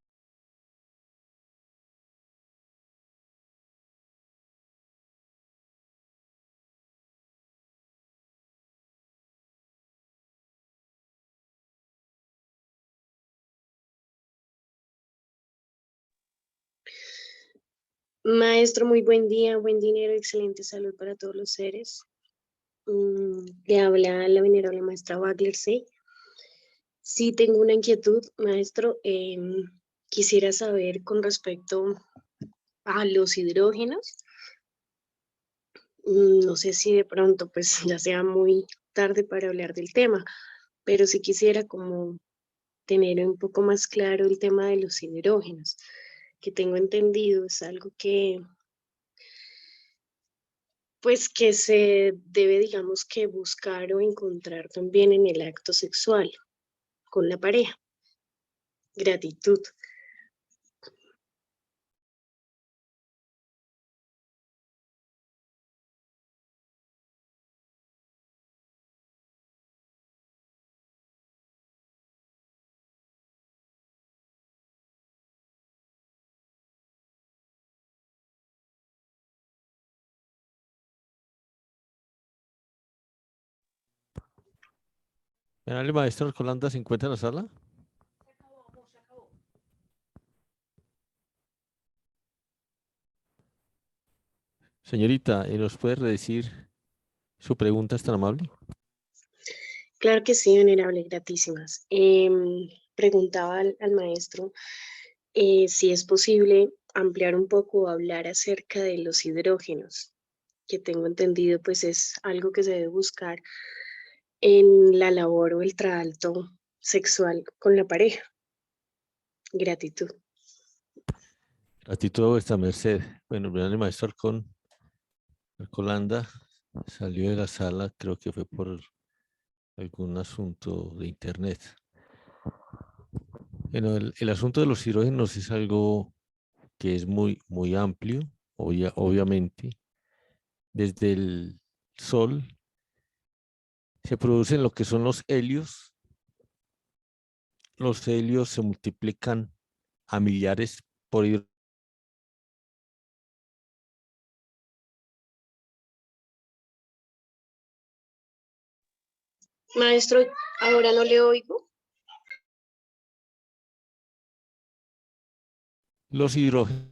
Maestro, muy buen día, buen dinero, excelente salud para todos los seres. Le habla la venerable maestra Wagler-C. Sí tengo una inquietud, maestro. Quisiera saber con respecto a los hidrógenos. No sé si de pronto pues ya sea muy tarde para hablar del tema, pero sí quisiera como tener un poco más claro el tema de los hidrógenos, que tengo entendido es algo que pues que se debe, digamos, que buscar o encontrar también en el acto sexual con la pareja. Gratitud. Venerable maestro Colanda, ¿se encuentra en la sala? Señorita, ¿nos puede decir su pregunta? ¿Es tan amable? Claro que sí, venerable, gratísimas. Preguntaba al maestro si es posible ampliar un poco o hablar acerca de los hidrógenos, que tengo entendido pues es algo que se debe buscar en la labor o el trato sexual con la pareja. Gratitud. Gratitud a vuestra merced. Bueno, venerable maestro Colanda salió de la sala, creo que fue por algún asunto de internet. Bueno, el asunto de los hidrógenos es algo que es muy amplio, obviamente. Desde el Sol se producen lo que son los helios. Los helios se multiplican a millares por hidrógeno. Maestro, ahora no le oigo. Los hidrógenos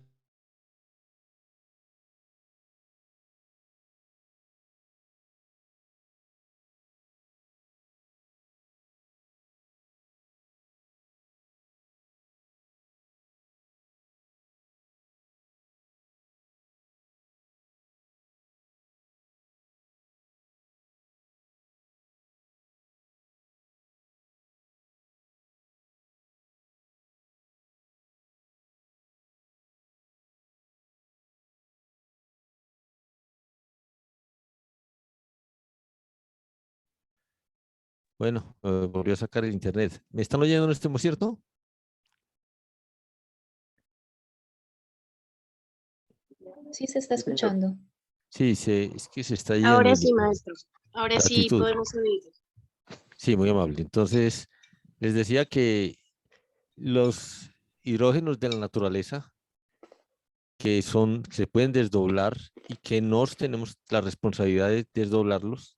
Bueno, volvió a sacar el internet. ¿Me están oyendo en este momento, cierto? Sí, se está escuchando. Sí, es que se está yendo Ahora el sí, maestro. Ahora sí gratitud. podemos oír. Sí, muy amable. Entonces, les decía que los hidrógenos de la naturaleza, que se pueden desdoblar y que nos tenemos la responsabilidad de desdoblarlos,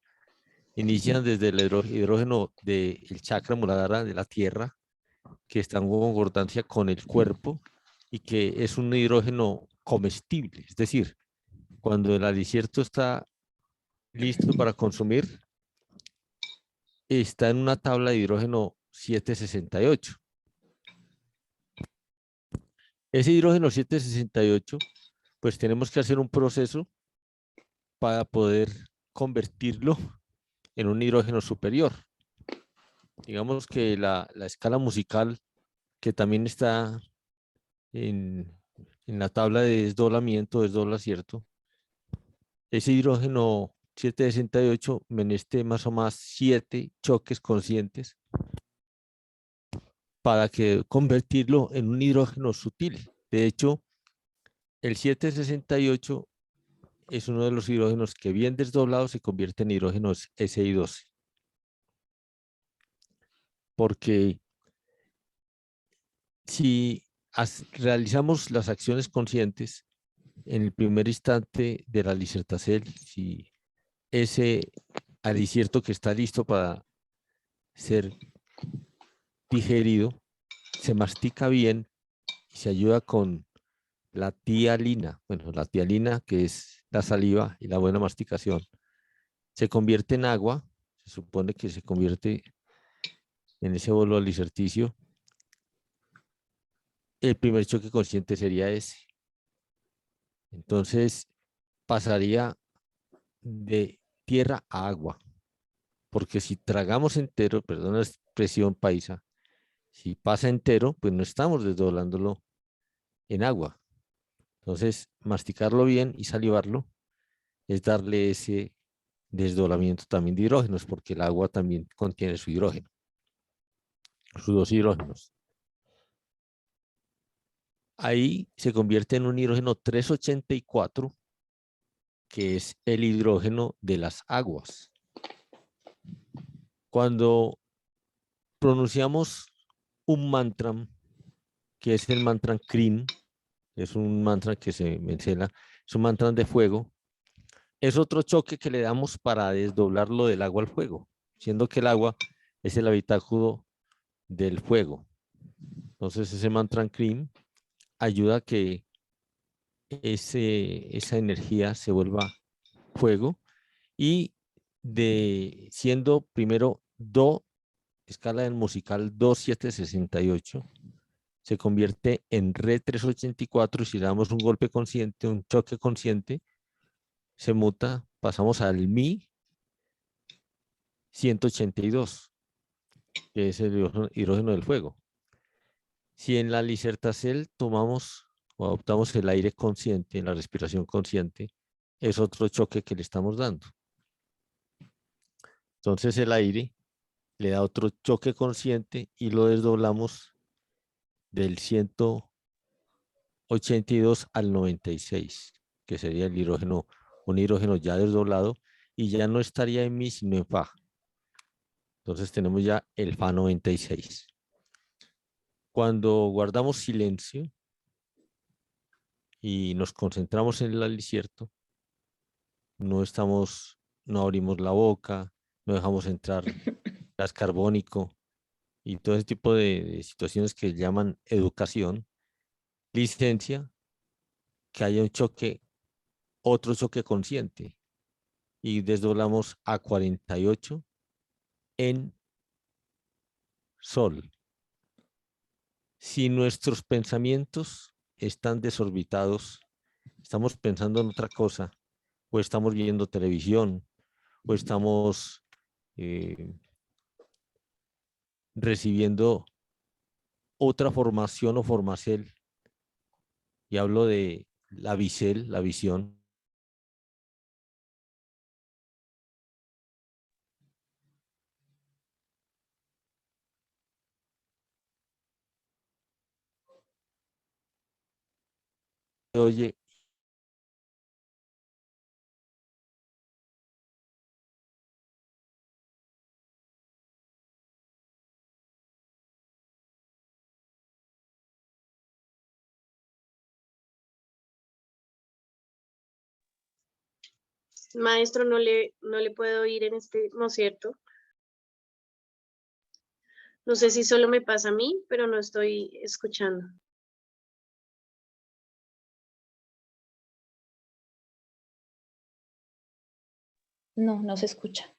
inician desde el hidrógeno del chakra muladhara de la tierra, que está en concordancia con el cuerpo y que es un hidrógeno comestible. Es decir, cuando el alicierto está listo para consumir, está en una tabla de hidrógeno 768. Ese hidrógeno 768, pues tenemos que hacer un proceso para poder convertirlo en un hidrógeno superior. Digamos que la escala musical, que también está en, en la tabla de desdoblamiento, desdobla, ¿cierto? Ese hidrógeno 768 meneste más o más 7 choques conscientes para que convertirlo en un hidrógeno sutil. De hecho, el 768 es uno de los hidrógenos que bien desdoblados se convierte en hidrógenos Si12. Porque si realizamos las acciones conscientes en el primer instante de la licertacel, si ese alicierto que está listo para ser digerido se mastica bien y se ayuda con la tialina. Bueno, la tialina, que es la saliva y la buena masticación, se convierte en agua. Se supone que se convierte en ese bolo alicerticio. El primer choque consciente sería ese. Entonces pasaría de tierra a agua, porque si tragamos entero, perdón la expresión paisa, si pasa entero, pues no estamos desdoblándolo en agua. Entonces, masticarlo bien y salivarlo es darle ese desdoblamiento también de hidrógenos, porque el agua también contiene su hidrógeno, sus dos hidrógenos. Ahí se convierte en un hidrógeno 384, que es el hidrógeno de las aguas. Cuando pronunciamos un mantra, que es el mantra Krim, es un mantra que se menciona, es un mantra de fuego, es otro choque que le damos para desdoblarlo del agua al fuego, siendo que el agua es el habitáculo del fuego. Entonces ese mantra Krim ayuda a que esa energía se vuelva fuego y siendo primero do, escala del musical do 768, se convierte en re 384 y si le damos un golpe consciente, un choque consciente, se muta, pasamos al mi 182, que es el hidrógeno del fuego. Si en la licertacel tomamos o adoptamos el aire consciente, la respiración consciente, es otro choque que le estamos dando. Entonces el aire le da otro choque consciente y lo desdoblamos del 182 al 96, que sería el hidrógeno, un hidrógeno ya desdoblado y ya no estaría en mi sino en fa. Entonces tenemos ya el fa 96. Cuando guardamos silencio y nos concentramos en el alicierto, no abrimos la boca, no dejamos entrar gas carbónico y todo ese tipo de situaciones que llaman educación, licencia, que haya un choque, otro choque consciente y desdoblamos a 48 en sol. Si nuestros pensamientos están desorbitados, estamos pensando en otra cosa, o estamos viendo televisión, o estamos recibiendo otra formación o formacel, y hablo de la visel, la visión. oye. Maestro, no le puedo oír en este, ¿no es cierto? No sé si solo me pasa a mí, pero no estoy escuchando. No, no se escucha.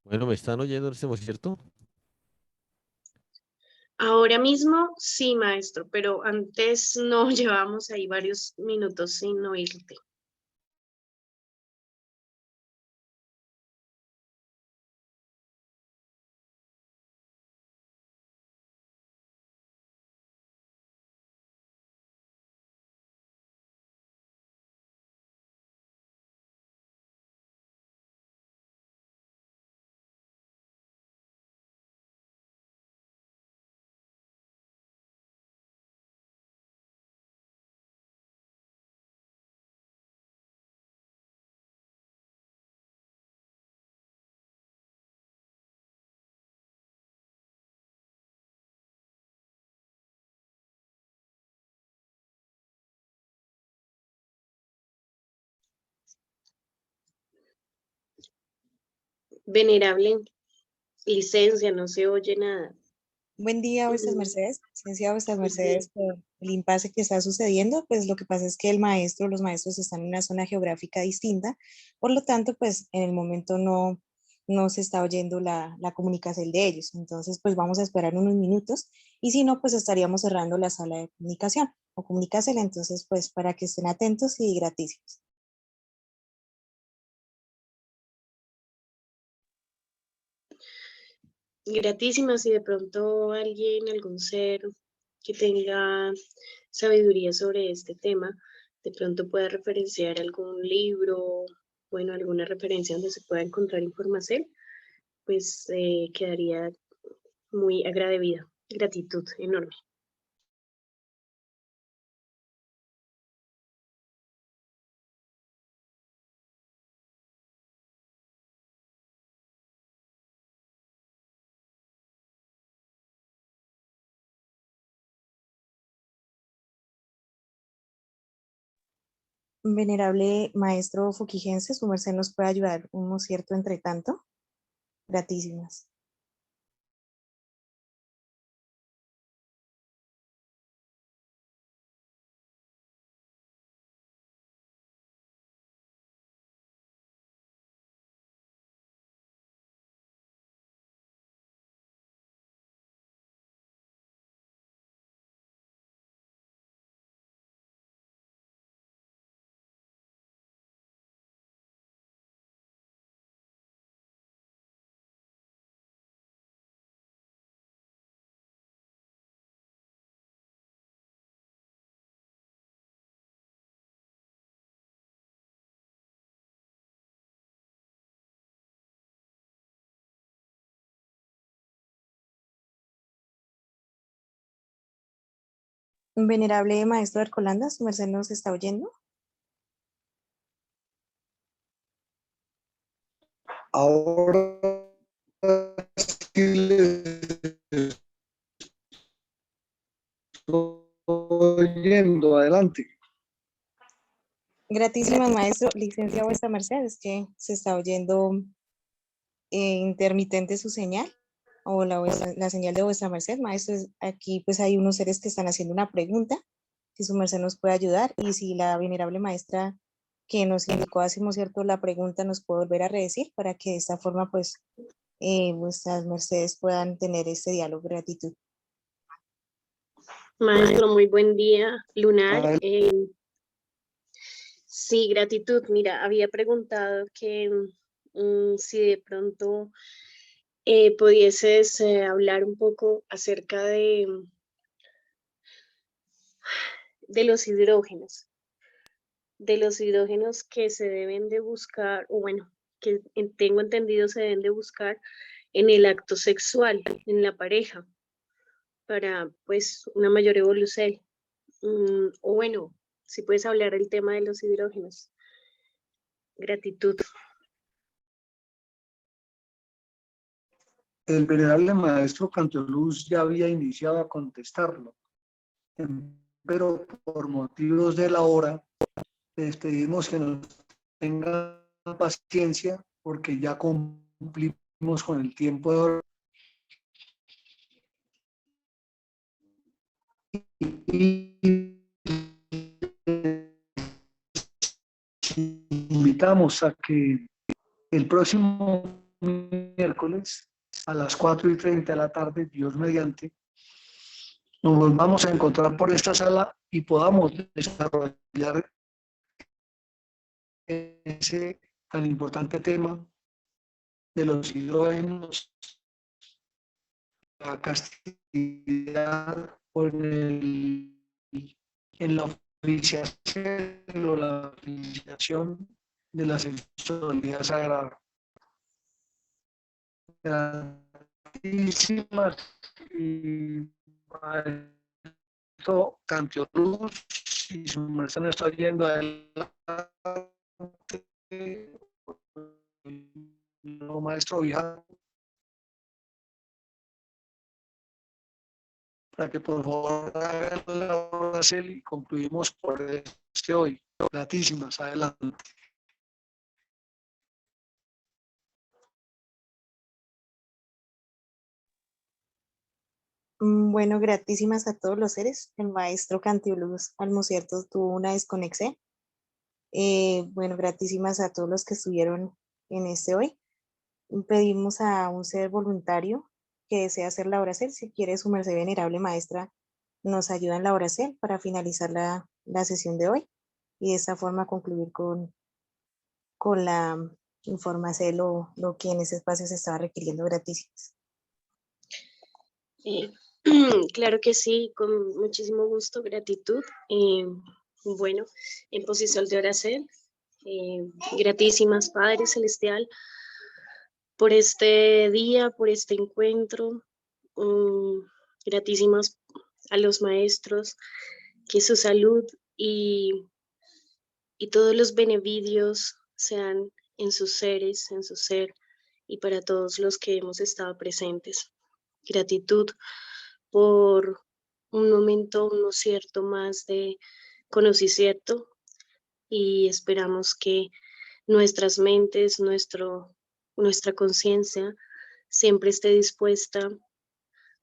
Bueno, ¿me están oyendo en este momento, cierto? Ahora mismo sí, maestro, pero antes no llevamos ahí varios minutos sin oírte. Venerable, licencia, no se oye nada. Buen día, vuestras mercedes. Licenciada, vuestras mercedes, por el impasse que está sucediendo, pues lo que pasa es que los maestros están en una zona geográfica distinta, por lo tanto, pues en el momento no se está oyendo la comunicación de ellos. Entonces, pues vamos a esperar unos minutos y si no, pues estaríamos cerrando la sala de comunicación o comunicársela. Entonces, pues para que estén atentos y gratísimos. Gratísimas, si de pronto alguien, algún ser que tenga sabiduría sobre este tema, de pronto pueda referenciar algún libro, bueno, alguna referencia donde se pueda encontrar información, pues quedaría muy agradecida. Gratitud enorme. Venerable maestro Fuquigense, su merced nos puede ayudar uno cierto entre tanto. Gratísimas. Venerable maestro Arcolanda, su merced nos está oyendo. Ahora sí les estoy oyendo. Adelante. Gratísimas maestro, licencia vuestra merced, es que se está oyendo intermitente su señal o la señal de vuestra merced. Maestro, aquí pues hay unos seres que están haciendo una pregunta, si su merced nos puede ayudar y si la venerable maestra que nos indicó hacemos cierto la pregunta nos puede volver a redecir para que de esta forma pues vuestras mercedes puedan tener este diálogo. Gratitud. Maestro, muy buen día, lunar. Adelante. Sí, gratitud. Mira, había preguntado que si de pronto pudieses hablar un poco acerca de los hidrógenos que se deben de buscar, o bueno, que tengo entendido se deben de buscar en el acto sexual, en la pareja, para pues una mayor evolución. O bueno, si puedes hablar el tema de los hidrógenos. Gratitud. El venerable maestro Cantioluz ya había iniciado a contestarlo, pero por motivos de la hora les pedimos que nos tengan paciencia porque ya cumplimos con el tiempo de hora. Y invitamos a que el próximo miércoles a las 4:30 de la tarde, Dios mediante, nos volvamos a encontrar por esta sala y podamos desarrollar ese tan importante tema de los hidrógenos, la castidad o en la oficiación o la oficiación de la sexualidad sagrada. Grandísimas y maestro Cantioluz, y su merced no está yendo adelante, no, maestro Vijano, para que por favor hagan la hora y concluimos por este hoy. Gratísimas, adelante. Bueno, gratísimas a todos los seres. El maestro Cantioluz Almocierto tuvo una desconexión. Bueno, gratísimas a todos los que estuvieron en este hoy. Pedimos a un ser voluntario que desea hacer la oración. Si quiere, su merced venerable maestra nos ayuda en la oración para finalizar la sesión de hoy y de esta forma concluir con la información, lo que en ese espacio se estaba requiriendo. Gratísimas. Claro que sí, con muchísimo gusto, gratitud. Bueno, en posición de oración, gratísimas Padre Celestial por este día, por este encuentro. Gratísimas a los maestros, que su salud y todos los beneficios sean en sus seres, en su ser y para todos los que hemos estado presentes. Gratitud por un momento, no cierto, más de conocimiento y esperamos que nuestras mentes, nuestra conciencia siempre esté dispuesta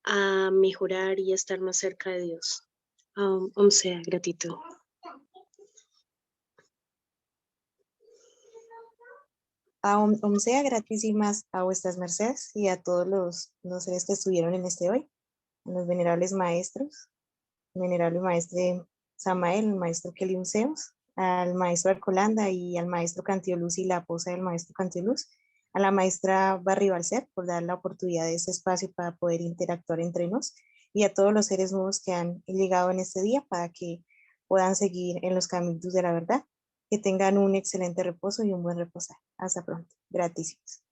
a mejorar y a estar más cerca de Dios. Om sea, gratitud. Sea gratísimas a vuestras mercedes y a todos los seres que estuvieron en este hoy, a los venerables maestros, el venerable maestre Samael, el maestro Kelly Seos, al maestro Arcolanda y al maestro Cantioluz y la esposa del maestro Cantioluz, a la maestra Barry Balcer por dar la oportunidad de ese espacio para poder interactuar entre nos y a todos los seres nuevos que han llegado en este día para que puedan seguir en los caminos de la verdad. Que tengan un excelente reposo y un buen reposar. Hasta pronto. Gratísimos.